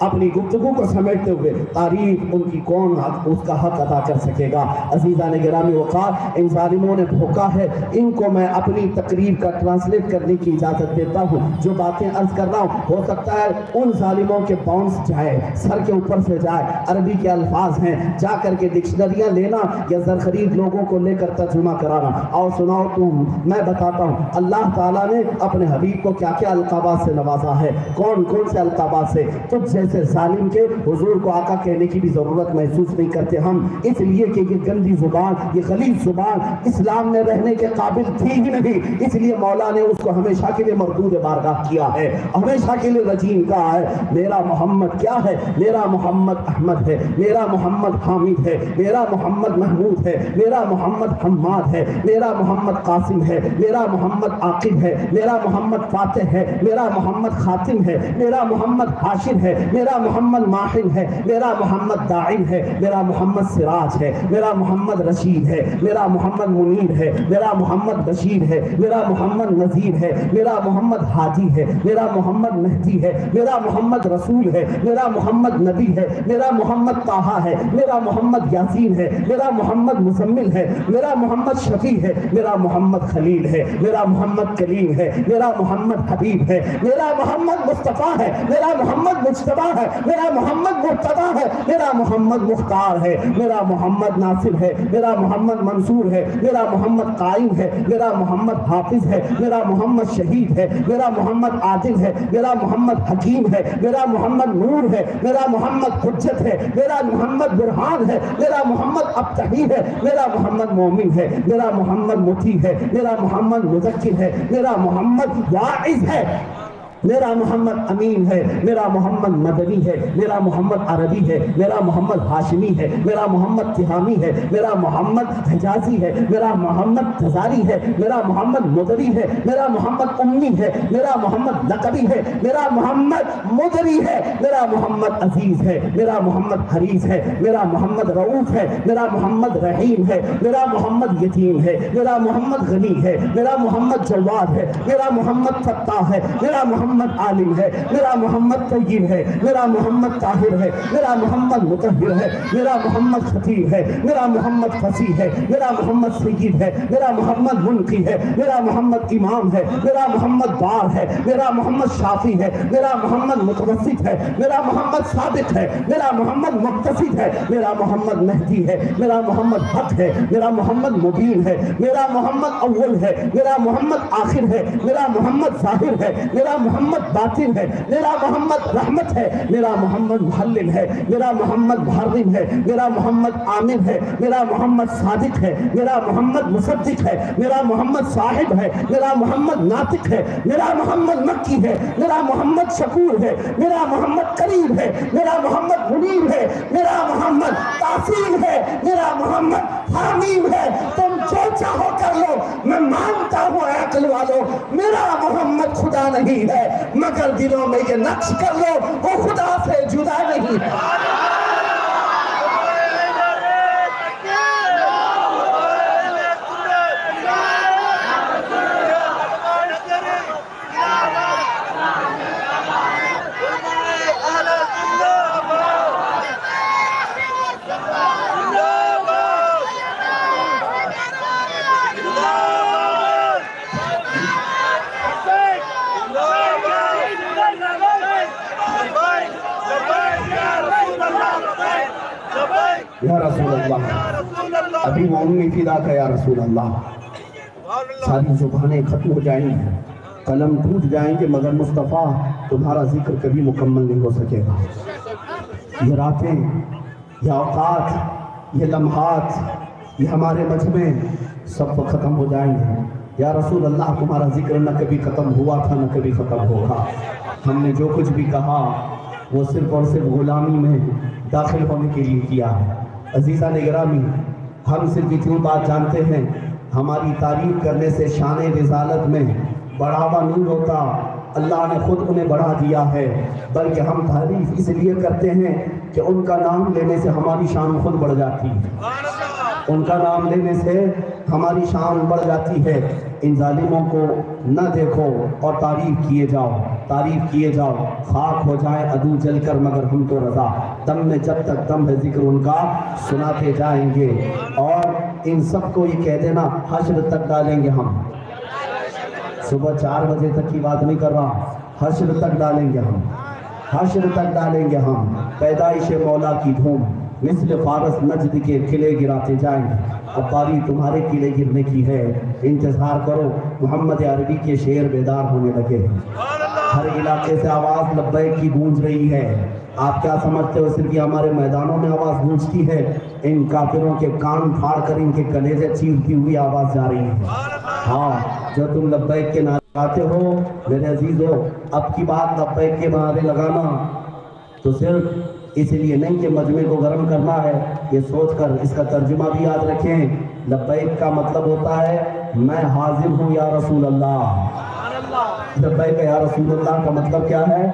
اپنی گفتگو کو سمیٹتے ہوئے تعریف ان کی کون اس کا حق ادا کر سکے گا؟ عزیزان گرامی وقار، ان ظالموں نے دھوکا ہے، ان کو میں اپنی تقریر کا ٹرانسلیٹ کرنے کی اجازت دیتا ہوں، جو باتیں عرض کر رہا ہوں ہو سکتا ہے ان ظالموں کے باؤنس جائے، سر کے اوپر سے جائے، عربی کے الفاظ ہیں، جا کر کے ڈکشنریاں لینا یا زرخرید لوگوں کو لے کر ترجمہ کرانا۔ آؤ سناؤ تم، میں بتاتا ہوں اللہ تعالیٰ نے اپنے حبیب کو کیا کیا القابات سے نوازا ہے، کون کون سے القابات سے۔ تجھ جیسے ظالم کے حضور کو آقا کہنے کی بھی ضرورت محسوس نہیں کرتے ہم، اس لیے کہ یہ گندی زبان، یہ غلیظ زبان اسلام میں رہنے کے قابل تھی ہی نہیں، اس لیے مولا نے اس کو ہمیشہ کے لیے مردود بارگاہ کیا ہے، ہمیشہ کے لیے رجیم کہا ہے۔ میرا محمد کیا ہے؟ میرا محمد احمد ہے، میرا محمد حامد ہے، میرا محمد محمود ہے، میرا محمد حماد ہے، میرا محمد قاسم ہے، میرا محمد عاقب ہے، میرا محمد فاتح ہے، میرا محمد خاتم ہے، میرا محمد حاشر ہے، میرا محمد ماحن ہے، میرا محمد داعم ہے، میرا محمد سراج ہے، میرا محمد رشید ہے، میرا محمد منیر ہے، میرا محمد بشیر ہے، میرا محمد نذیر ہے، میرا محمد ہادی ہے، میرا محمد مہدی ہے، میرا محمد رسول ہے، میرا محمد نبی ہے، میرا محمد طٰہٰ ہے، میرا محمد یاسین ہے، میرا محمد مزمل ہے، میرا محمد شفیع ہے، میرا محمد خلیل ہے، میرا محمد کلیم ہے، میرا محمد حبیب ہے، میرا محمد مصطفیٰ ہے، میرا محمد مجتبیٰ ہے، میرا محمد مرتضیٰ ہے، میرا محمد مختار ہے، میرا محمد ناصر ہے، میرا محمد منصور ہے، میرا محمد قائم ہے، میرا محمد حافظ ہے، میرا محمد شہید ہے، میرا محمد عادل ہے، میرا محمد حکیم ہے، میرا محمد نور ہے، میرا محمد حجت ہے، میرا محمد برہان ہے، میرا محمد ابتہی ہے، میرا محمد مومن ہے، میرا محمد مطیع ہے، میرا محمد مذکر ہے، میرا محمد واعظ ہے، میرا محمد امین ہے، میرا محمد مدنی ہے، میرا محمد عربی ہے، میرا محمد ہاشمی ہے، میرا محمد تہامی ہے، میرا محمد حجازی ہے، میرا محمد تزاری ہے، میرا محمد مدری ہے، میرا محمد امی ہے، میرا محمد لقبی ہے، میرا محمد مدری ہے، میرا محمد عزیز ہے، میرا محمد حریص ہے، میرا محمد رؤوف ہے، میرا محمد رحیم ہے، میرا محمد یتیم ہے، میرا محمد غنی ہے، میرا محمد جواد ہے، میرا محمد فتاح ہے، میرا محمد محمد عالم ہے، میرا محمد طیب ہے، میرا محمد طاہر ہے، میرا محمد مطہر ہے، میرا محمد خطیب ہے، میرا محمد فصیح ہے، میرا محمد سید ہے، میرا محمد منقی ہے، میرا محمد امام ہے، میرا محمد بار ہے، میرا محمد شافی ہے، میرا محمد متوسط ہے، میرا محمد صادق ہے، میرا محمد مقتصد ہے، میرا محمد مہدی ہے، میرا محمد حق ہے، میرا محمد مبین ہے، میرا محمد اول ہے، میرا محمد آخر ہے، میرا محمد ظاہر ہے، میرا محمد باطن ہے، میرا محمد رحمت ہے، میرا محمد محلل ہے، میرا محمد محرم ہے، میرا محمد عامر ہے، میرا محمد صادق ہے، میرا محمد مصدق ہے، میرا محمد صاحب ہے، میرا محمد ناطق ہے، میرا محمد مکی ہے، میرا محمد شکور ہے، میرا محمد کریم ہے، میرا محمد منیر ہے، میرا محمد تاثیر ہے، میرا محمد حامیم ہے۔ تم جو چاہو کر لو، میں مانتا ہوں اے عقل والو، میرا محمد خدا نہیں ہے، مگر دلوں میں یہ نقش کر لو وہ خدا سے جدا نہیں ہے۔ یا رسول اللہ، ابھی وہ امی فدا کا یا رسول اللہ، ساری زبانیں ختم ہو جائیں گی، قلم ٹوٹ جائیں گے، مگر مصطفیٰ تمہارا ذکر کبھی مکمل نہیں ہو سکے گا۔ یہ راتیں، یہ اوقات، یہ لمحات، یہ ہمارے مجمع سب ختم ہو جائیں گے۔ یا رسول اللہ، تمہارا ذکر نہ کبھی ختم ہوا تھا نہ کبھی ختم ہوگا۔ ہم نے جو کچھ بھی کہا وہ صرف اور صرف غلامی میں داخل ہونے کے لیے کیا ہے۔ عزیزان گرامی، ہم صرف اتنی بات جانتے ہیں، ہماری تعریف کرنے سے شان رسالت میں بڑھاوا نہیں ہوتا، اللہ نے خود انہیں بڑھا دیا ہے، بلکہ ہم تعریف اس لیے کرتے ہیں کہ ان کا نام لینے سے ہماری شان خود بڑھ جاتی ہے، ان کا نام لینے سے ہماری شان بڑھ جاتی ہے۔ ان ظالموں کو نہ دیکھو اور تعریف کیے جاؤ، تعریف کیے جاؤ، خاک ہو جائیں عدو جل کر مگر ہم تو رضا، دم میں جب تک دم ہے ذکر ان کا سناتے جائیں گے۔ اور ان سب کو یہ کہہ دینا حشر تک ڈالیں گے ہم، صبح 4 بجے تک کی بات نہیں کر رہا، حشر تک ڈالیں گے ہم، حشر تک ڈالیں گے ہم۔ پیدائش مولا کی دھوم مثل فارس نجد کے قلعے گراتے جائیں گے، اب باری تمہارے قلعے گرنے کی ہے، انتظار کرو، محمد عربی کے شعر بیدار ہونے لگے، ہر علاقے سے آواز لبیک کی گونج رہی ہے۔ آپ کیا سمجھتے ہو صرف یہ ہمارے میدانوں میں آواز گونجتی ہے؟ ان کافروں کے کان پھاڑ کر ان کے کلیجے چیرتی ہوئی آواز جا رہی ہے۔ ہاں، جو تم لبیک کے نعرے لگاتے ہو میرے عزیزو، اب کی بات لبیک کے نعرے لگانا تو صرف اس لیے نہیں کہ مجمع کو گرم کرنا ہے، یہ سوچ کر اس کا ترجمہ بھی یاد رکھیں۔ لبیک کا مطلب ہوتا ہے میں حاضر ہوں یا رسول اللہ۔ لبیک یا رسول اللہ کا مطلب کیا ہے؟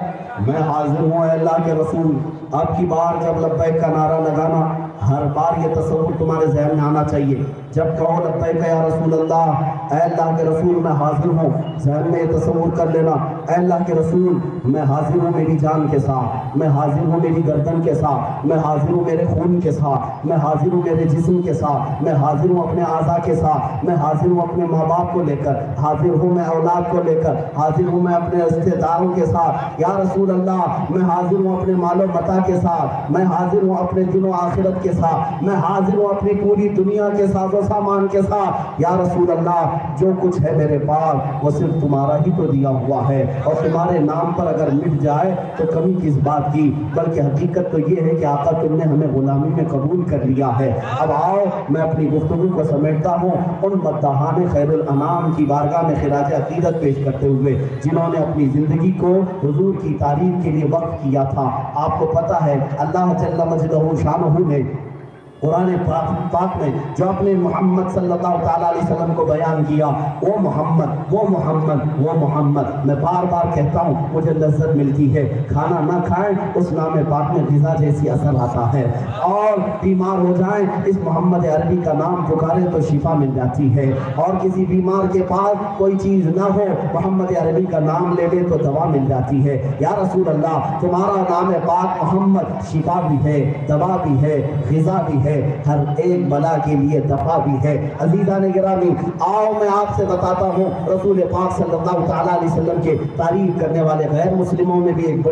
میں حاضر ہوں اے اللہ کے رسول۔ اب کی بار جب لبیک کا نعرہ لگانا، ہر بار یہ تصور تمہارے ذہن میں آنا چاہیے، جب کہو لبیک یا رسول اللہ، اے اللہ کے رسول میں حاضر ہوں، ذہن میں یہ تصور کر لینا، اے اللہ کے رسول میں حاضر ہوں میری جان کے ساتھ، میں حاضر ہوں میری گردن کے ساتھ، میں حاضر ہوں میرے خون کے ساتھ، میں حاضر ہوں میرے جسم کے ساتھ، میں حاضر ہوں اپنے اعضاء کے ساتھ، میں حاضر ہوں اپنے ماں باپ کو لے کر، حاضر ہوں میں اولاد کو لے کر، حاضر ہوں میں اپنے رشتہ داروں کے ساتھ، یا رسول اللہ میں حاضر ہوں اپنے مال و متاع کے ساتھ، میں حاضر ہوں اپنے دن و آخرت کے ساتھ، میں حاضر ہوں اپنی پوری دنیا کے ساز و سامان کے ساتھ، یا رسول اللہ جو کچھ ہے میرے پاس وہ صرف تمہارا ہی تو دیا ہوا ہے، اور تمہارے نام پر اگر مٹ جائے تو کمی کس بات کی، بلکہ حقیقت تو یہ ہے کہ آقا تم نے ہمیں غلامی میں قبول کر لیا ہے۔ اب آؤ میں اپنی گفتگو کو سمیٹتا ہوں ان مداحان خیر الانام کی بارگاہ میں خراج عقیدت پیش کرتے ہوئے جنہوں نے اپنی زندگی کو حضور کی تعریف کے لیے وقف کیا تھا۔ آپ کو پتہ ہے اللہ جل مجدہ شانہ نے قرآن پاک میں جو اپنے محمد صلی اللہ تعالیٰ علیہ وسلم کو بیان کیا، وہ محمد وہ محمد وہ محمد، میں بار بار کہتا ہوں مجھے لذت ملتی ہے، کھانا نہ کھائیں اس نام پاک میں غذا جیسی اثر آتا ہے، اور بیمار ہو جائیں اس محمد عربی کا نام پکاریں تو شفا مل جاتی ہے، اور کسی بیمار کے پاس کوئی چیز نہ ہو محمد عربی کا نام لے لے تو دوا مل جاتی ہے۔ یا رسول اللہ تمہارا نام پاک محمد شفا بھی ہے، دوا بھی ہے، غذا بھی ہے، ہر ایک بلا کے لیے دفع بھی ہے۔ عزیزان گرامی، آؤ میں آپ سے بتاتا ہوں رسول پاک صلی اللہ تعالیٰ علیہ وسلم کے تعریف کرنے والے غیر مسلموں میں بھی ایک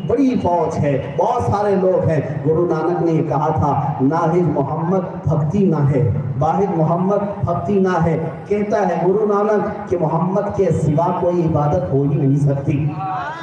بڑی فوج ہے، بہت سارے لوگ ہیں۔ گرو نانک نے یہ کہا تھا، ناہج محمد بھکتی نہ ہے، واحد محمد بھکتی نہ ہے۔ کہتا ہے گرو نانک کہ محمد کے سوا کوئی عبادت ہو ہی نہیں سکتی،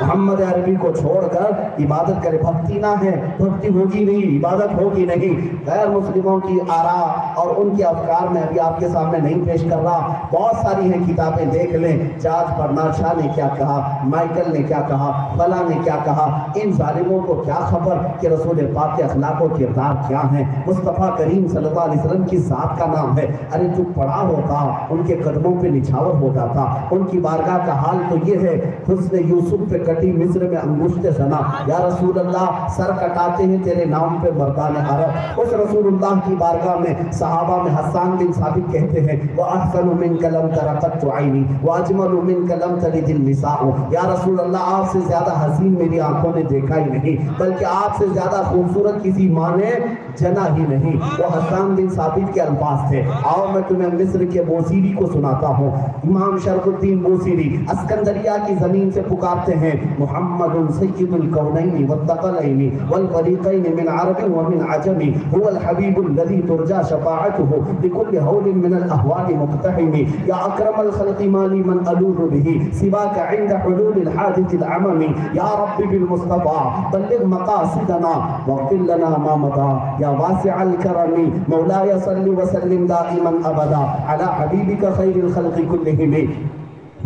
محمد عربی کو چھوڑ کر عبادت کرے، بھکتی نہ ہے، بھکتی ہوگی نہیں، عبادت ہوگی نہیں۔ غیر مسلموں کی آراء اور ان کے افکار میں ابھی آپ کے سامنے نہیں پیش کر رہا، بہت ساری ہیں کتابیں دیکھ لیں، جارج برنارڈ شاہ نے کیا کہا، مائیکل نے کیا کہا، فلاں نے کیا کہا، ان ظالموں کو کیا خبر کہ رسول پاک کے اخلاق و کردار کیا ہیں، مصطفیٰ کریم صلی اللہ علیہ وسلم کی ذات کا نام ہے۔ ارے جو پڑھا ہوتا ان کے قدموں پہ نچھاور ہو جاتا، ان کی بارگاہ کا حال تو یہ ہے، حسن یوسف پہ کٹی مصر میں انگشت زنا، یا رسول اللہ سر کٹاتے ہیں تیرے نام پہ مردان عرب۔ اس رسول اللہ کی بارگاہ میں صحابہ میں حسان بن ثابت کہتے ہیں، وَأَحْسَنُ مِنْكَ لَمْ تَرَ قَطُّ عَيْنِي وَأَجْمَلُ مِنْكَ لَمْ تَلِدِ النِّسَاءُ۔ یا رسول اللہ آپ سے زیادہ حسین میری آنکھوں نے دیکھا ہی نہیں، بلکہ آپ سے زیادہ خوبصورت کسی ماں نے جنا ہی نہیں۔ وہ حسان بن ثابت کے الفاظ تھے۔ آؤ میں تمہیں مصر کے بوسیری کو سناتا ہوں۔ امام شرف الدین بوسیری اسکندریہ کی زمین سے پکارتے ہیں، محمد سید الکونین والثقلین والفریقین من عرب ومن عجم، هو الحبیب الذی ترجى شفاعته بكل هول من الاهوال مقتحم، یا اکرم الخلق ما لي من الوذ به سواك عند حلول الحادث العمم، یا رب بالمصطفى بلغ مقاصدنا واغفر لنا ما مضى، یا واسع الكرم مولاي صل وسلم دائما ابدا على حبيبك خير الخلق كلهم۔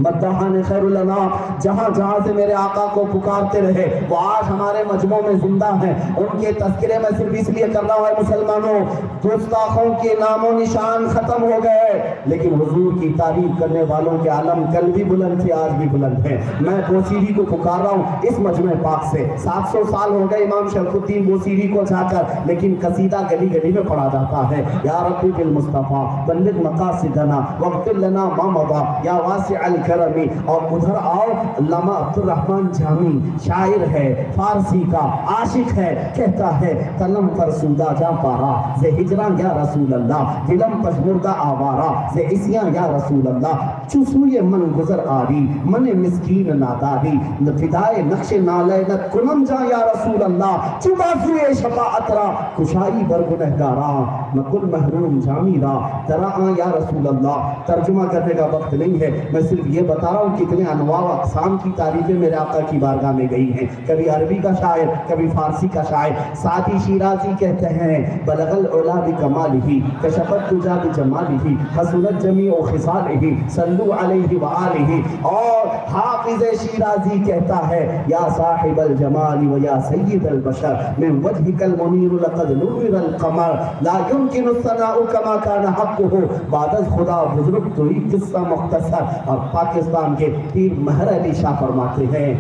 مداحان خیر الانام جہاں جہاں سے میرے آقا کو پکارتے رہے وہ آج ہمارے مجموع میں زندہ ہیں، ان کے تذکرے میں صرف اس لیے کر رہا ہے مسلمانوں، گستاخوں کے نام و نشان ختم ہو گئے، لیکن حضور کی تعریف کرنے والوں کے عالم کل بھی بلند تھے آج بھی بلند ہیں۔ میں بوسیری کو پکار رہا ہوں اس مجمع پاک سے، 700 سال ہو گئے امام شرف الدین بوسیری کو جا کر، لیکن قصیدہ گلی گلی میں پڑھا جاتا ہے، یا ربی بالمصطفیٰ بلغ مقاصدنا واغفر لنا ما مضى یا واسع کرمی۔ اور ادھر آؤ، علامہ عبد الرحمن جامی شاعر ہے، فارسی کا عاشق ہے، کہتا ہے تلم فرسودہ جا پارا زے ہجران یا رسول اللہ، دلم پشمردہ آوارا زے اسیاں یا رسول اللہ، چوسوئے من گزر آری من مسکین ناداری، فدائے نقش نالینت کنم جا یا رسول اللہ، چباسوئے شفاعت را کشائی برگنہگارا مکل محروم جامی را ترآن یا رسول اللہ۔ ترجمہ کرنے کا وقت نہیں ہے، میں صرف یہ بتا رہا ہوں کتنے انواع و اقسام کی تعریفیں میرے آقا کی بارگاہ میں گئی ہیں، کبھی عربی کا شاعر، کبھی فارسی کا شاعر۔ سعدی شیرازی کہتے ہیں بلغ العلا بکمالہ کشف الدجی بجمالہ حسنت جمیع خصالہ صلو علیہ وآلہ۔ اور حافظ شیرازی کہتا ہے یا صاحب الجمال و یا سید البشر من وجہک المنیر لقد نور القمر لا يمکن الثناء کما کان حقہ بعد از خدا بزرگ تو ہی قصہ مختصر۔ اور پاکستان کے پیر مہر علی شاہ فرماتے ہیں،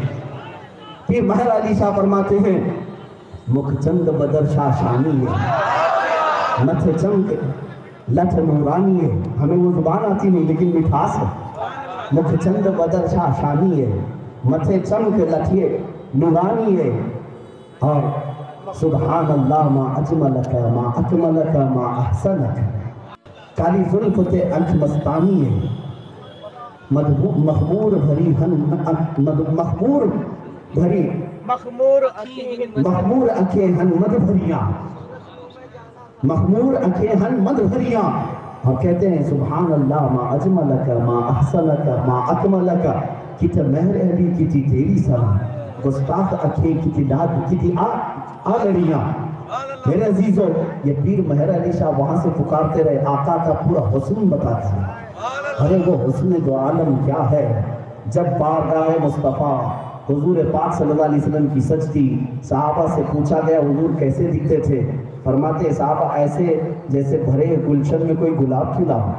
پیر مہر علی شاہ فرماتے ہیں مکھ چند بدر شاہ شانی ہے، متھے چمک لٹھ نورانی ہے، ہمیں وہ زبان آتی نہیں لیکن مٹھاس ہے، مکھ چند بدر شاہ شانی ہے، متھے چمک لٹھے نورانی ہے، اور سبحان اللہ ما اجملک ما اکملک ما احسنک، کالی زلف تے انکھ مستانی ہے، مخمور بھری مخمور اکھیں ہن مد بھریاں، مخمور اکھیں ہن مد بھریاں، اور کہتے ہیں سبحان اللہ ما اجملک ما احسنک ما اکملک، کتے مہر علی کتی تیری سلام، گستاخ اکھیں کتی داد کتی آگڑیاں۔ میرے عزیزوں، یہ پیر مہر علی شاہ وہاں سے پکارتے رہے، آقا کا پورا حسن بتاتے ہیں۔ ارے وہ حسن دو عالم کیا ہے، جب بارگاہ مصطفیٰ حضور پاک صلی اللہ علیہ وسلم کی سچ تھی. صحابہ سے پوچھا گیا حضور کیسے دکھتے تھے؟ فرماتے صحابہ ایسے جیسے بھرے گلشن میں کوئی گلاب کھلا ہو.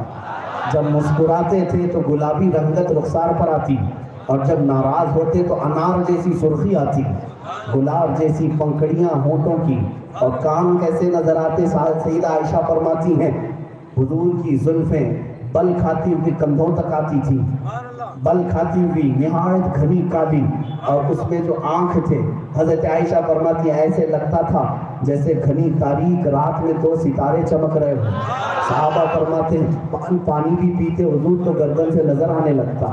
جب مسکراتے تھے تو گلابی رنگت رخسار پر آتی، اور جب ناراض ہوتے تو انار جیسی سرخی آتی، گلاب جیسی پنکھڑیاں ہونٹوں کی. اور کان کیسے نظر آتے؟ سیدہ عائشہ فرماتی ہیں حضور کی زلفیں بل کھاتی ہوئی کندھوں تک آتی تھی، بل کھاتی ہوئی نہایت گھنی کالی، اور اس میں جو آنکھ تھے حضرت عائشہ فرماتی ہیں ایسے لگتا تھا جیسے گھنی تاریک رات میں 2 ستارے چمک رہے ہوں. صحابہ فرماتے ہیں پانی بھی پیتے حضور تو گردن سے نظر آنے لگتا،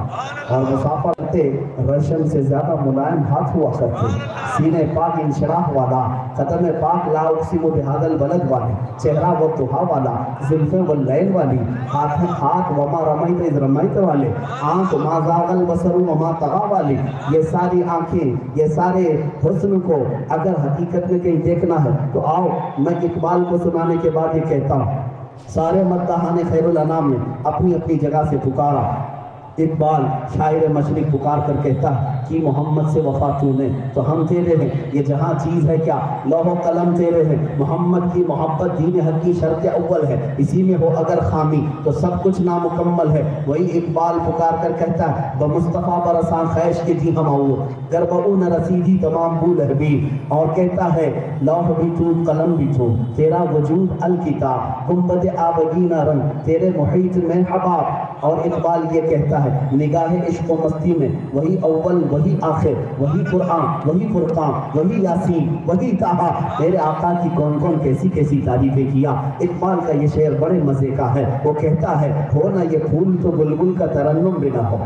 اور مصافہ کرتے رشم سے زیادہ ملائم ہاتھ ہوا کرتے، سینے پاک انشراح والا، قدم پاک لا اقسم بہذا البلد والے، چہرہ وہ طہا والا، زلفیں واللیل والی، ہاتھ وما رمیت اذ رمیت والے، آنکھ ما زاغ البصر وما طغى والی. یہ ساری آنکھیں، یہ سارے حسن کو اگر حقیقت میں کہیں دیکھنا ہے تو آؤ میں اقبال کو سنانے کے بعد یہ کہتا ہوں. سارے مداحان خیر الانام نے اپنی اپنی جگہ سے پکارا. اقبال شاعر مشرق پکار کر کہتا ہے کہ محمد سے وفا تو نے تو ہم تیرے ہیں، یہ جہاں چیز ہے کیا لوح و قلم تیرے ہیں. محمد کی محبت دین حق کی شرط اول ہے، اسی میں ہو اگر خامی تو سب کچھ نامکمل ہے. وہی اقبال پکار کر کہتا ہے بمصطفیٰ برساں خیش کے جی ہم آؤ گربعو نہ رسیدی تمام بول حبیب. اور کہتا ہے لوح بھی تو قلم بھی تو تیرا وجود الکتاب گنبد آبگینہ رنگ تیرے محیط میں حباب. اور اقبال یہ کہتا ہے نگاہ عشق و مستی میں وہی اول وہی آخر وہی قرآن وہی فرقان وہی یاسین وہی طٰہٰ. تیرے آقا کی کون کون کیسی کیسی تعریفیں کیا. اقبال کا یہ شعر بڑے مزے کا ہے. وہ کہتا ہے ہو نہ یہ پھول تو بلبل کا ترنم بھی نہ ہو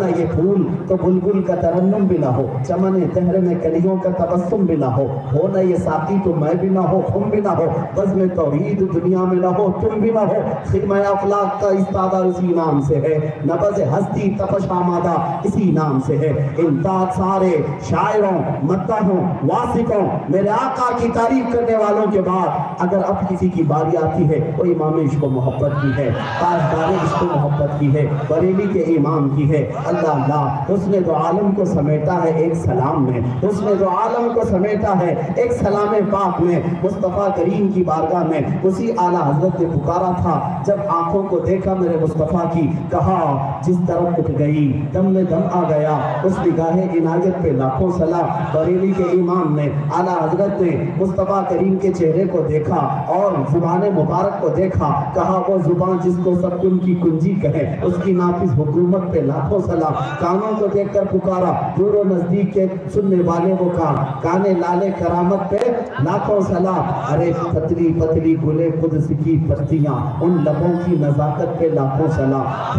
نہ یہ پھول تو بلبل کا ترنم بھی نہ ہو، چمن دہر میں کلیوں کا تبسم بھی نہ ہو نہ یہ ساقی تو میں بھی نہ ہو خم بھی نہ ہو، بزم توحید دنیا میں نہ ہو تم بھی نہ ہو. خدمہ افلاق کا استادہ اسی نام سے ہے، نبض ہستی تپش آمادہ اسی نام سے ہے. امداد سارے شاعروں مداحوں واسقوں میرے آقا کی تعریف کرنے والوں کے بعد اگر اب کسی کی باری آتی ہے وہ امام عشق و محبت کی ہے، تاجدار عشق و محبت کی ہے، بریلی کے امام کی ہے. اللہ اللہ حسن دو عالم کو سمیٹا ہے ایک سلام میں، حسن دو عالم کو سمیٹا ہے ایک سلام پاک میں. مصطفیٰ کریم کی بارگاہ میں اسی اعلیٰ حضرت نے پکارا تھا جب آنکھوں کو دیکھا میرے مصطفیٰ کی، کہا جس طرف اٹھ گئی دم میں دم آ گیا اس نگاہ عنایت پہ لاکھوں سلام. بریلی کے امام نے اعلیٰ حضرت نے مصطفیٰ کریم کے چہرے کو دیکھا اور زبان مبارک کو دیکھا، کہا وہ زبان جس کو سب ان کی کنجی کہے اس کی نافذ حکومت پہ لاکھوں سلام. کانوں کو دیکھ کر پکارا دور و نزدیک کے سننے والے وہ کانے لالے کرامت پہ لاکھوں سلام. ارے پتلی پتلی گلے قدس کی پتیاں ان لبوں کی نزاکت پہ لاکھوں سلام.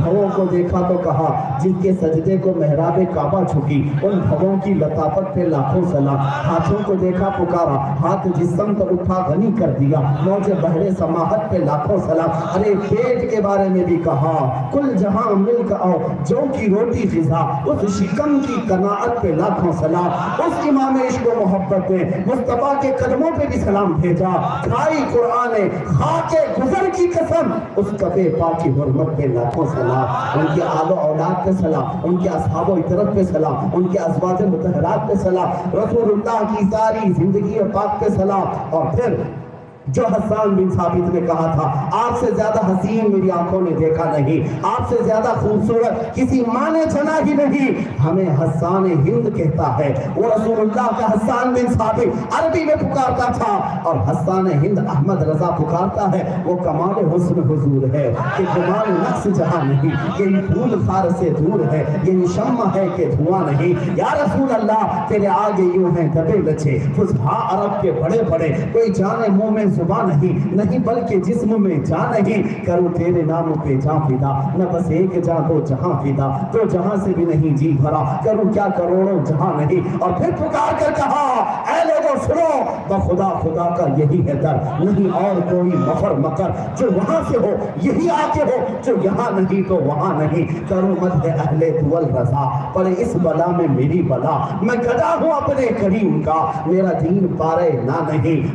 بھووں کو دیکھا تو کہا جن کے سجدے کو محراب کعبہ جھکی ان بھووں کی لطافت پہ لاکھوں سلام. ہاتھوں کو دیکھا پکارا ہاتھ جسم کو اٹھا غنی کر دیا موج بحر سماحت پہ لاکھوں سلام. ارے پیٹ کے بارے میں بھی کہا کل جہاں مل کر آؤ جو کی روٹی غذا اس شکم کی قناعت پہ لاکھوں سلام. اس امام عشق و محبت نے مصطفیٰ کے قدموں پہ بھی سلام بھیجا. کھائی قرآن خاک گزر کی قسم اس کفے پاک کی حرمت پہ لاکھوں سلام. ان کے آل و اولاد پہ سلام، ان کے اصحاب و اطرت پہ سلام، ان کے ازواج مطہرات پہ سلام، رسول اللہ کی ساری زندگی پاک پہ سلام. اور پھر جو حسان بن ثابت نے کہا تھا آپ سے زیادہ حسین میری آنکھوں نے دیکھا نہیں، آپ سے زیادہ خوبصورت کسی ماں نے جنا ہی نہیں، ہمیں حسان ہند کہتا ہے. وہ رسول اللہ کا حسان بن ثابت عربی میں پکارتا تھا اور حسان ہند احمد رضا پکارتا ہے. وہ کمال حسن حضور ہے کہ گمان نقص جہاں نہیں، یہ پھول خار سے دور ہے، یہ شمع ہے کہ دھواں نہیں. یا رسول اللہ تیرے آگے یوں ہیں دبے لچے فصحا عرب کے بڑے بڑے، کوئی جانے منہ میں زبان نہیں بلکہ جسم میں جان نہیں. کروں تیرے نام پہ جان فدا نہ بس ایک جان دو جہاں فدا، تو جہاں سے بھی نہیں جی بھرا کروں کیا کروڑوں جہاں نہیں. اور پھر پکار کر کہا اے لوگوں سنو بخدا خدا کا یہی ہے در، نہیں اور کوئی مفر مکر، جو وہاں سے ہو یہی آکے ہو، جو یہاں نہیں تو وہاں نہیں. کروں مدح اہل دول رضا پڑے اس بلا میں میری بلا، میں گدا ہوں اپنے کریم کا میرا دین پارے نہ نہیں.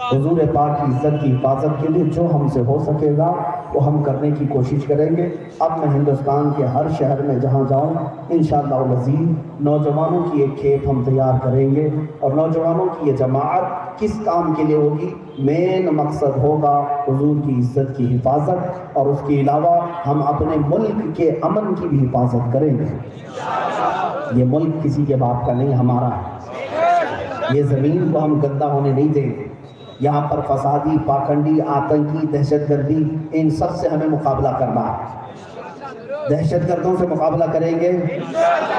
حضور پاک کی عزت کی حفاظت کے لیے جو ہم سے ہو سکے گا وہ ہم کرنے کی کوشش کریں گے۔ اب میں ہندوستان کے ہر شہر میں جہاں جاؤں انشاءاللہ العزیز نوجوانوں کی ایک کھیپ ہم تیار کریں گے، اور نوجوانوں کی یہ جماعت کس کام کے لیے ہوگی؟ مین مقصد ہوگا حضور کی عزت کی حفاظت، اور اس کے علاوہ ہم اپنے ملک کے امن کی بھی حفاظت کریں گے۔ یہ ملک کسی کے باپ کا نہیں، ہمارا ہے۔ یہ زمین کو ہم گندہ ہونے نہیں دیں گے۔ یہاں پر فسادی، پاکھنڈی، آتنکی، دہشت گردی، ان سب سے ہمیں مقابلہ کرنا ہے۔ دہشت گردوں سے مقابلہ کریں گے،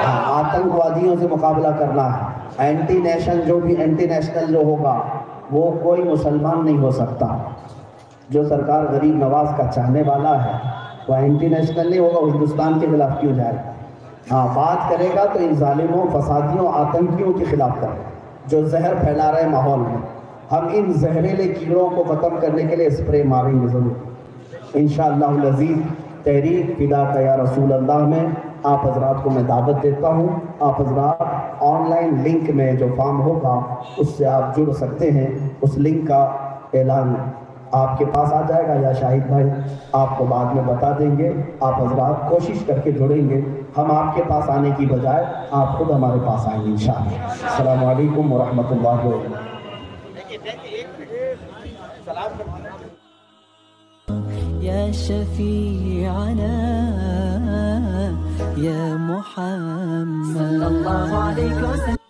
آتنکوادیوں سے مقابلہ کرنا ہے۔ اینٹی نیشنل جو ہوگا وہ کوئی مسلمان نہیں ہو سکتا۔ جو سرکار غریب نواز کا چاہنے والا ہے وہ اینٹی نیشنل نہیں ہوگا، وہ ہندوستان کے خلاف کیوں جائے؟ بات کرے گا تو ان ظالموں، فسادیوں، آتنکیوں کے خلاف کرے، جو زہر پھیلا رہے ماحول میں۔ ہم ان زہریلے کیڑوں کو ختم کرنے کے لیے اسپرے ماریں گے ضرور انشاءاللہ العزیز۔ تحریک فداک یا رسول اللہ میں آپ حضرات کو میں دعوت دیتا ہوں۔ آپ حضرات آن لائن لنک میں جو فارم ہوگا اس سے آپ جڑ سکتے ہیں۔ اس لنک کا اعلان آپ کے پاس آ جائے گا، یا شاہد بھائی آپ کو بعد میں بتا دیں گے۔ آپ حضرات کوشش کر کے جڑیں گے، ہم آپ کے پاس آنے کی بجائے آپ خود ہمارے پاس آئیں گے انشاءاللہ۔ السلام علیکم ورحمۃ اللہ وبرکاتہ۔ يا شفيعنا يا محمد صلى الله عليه وسلم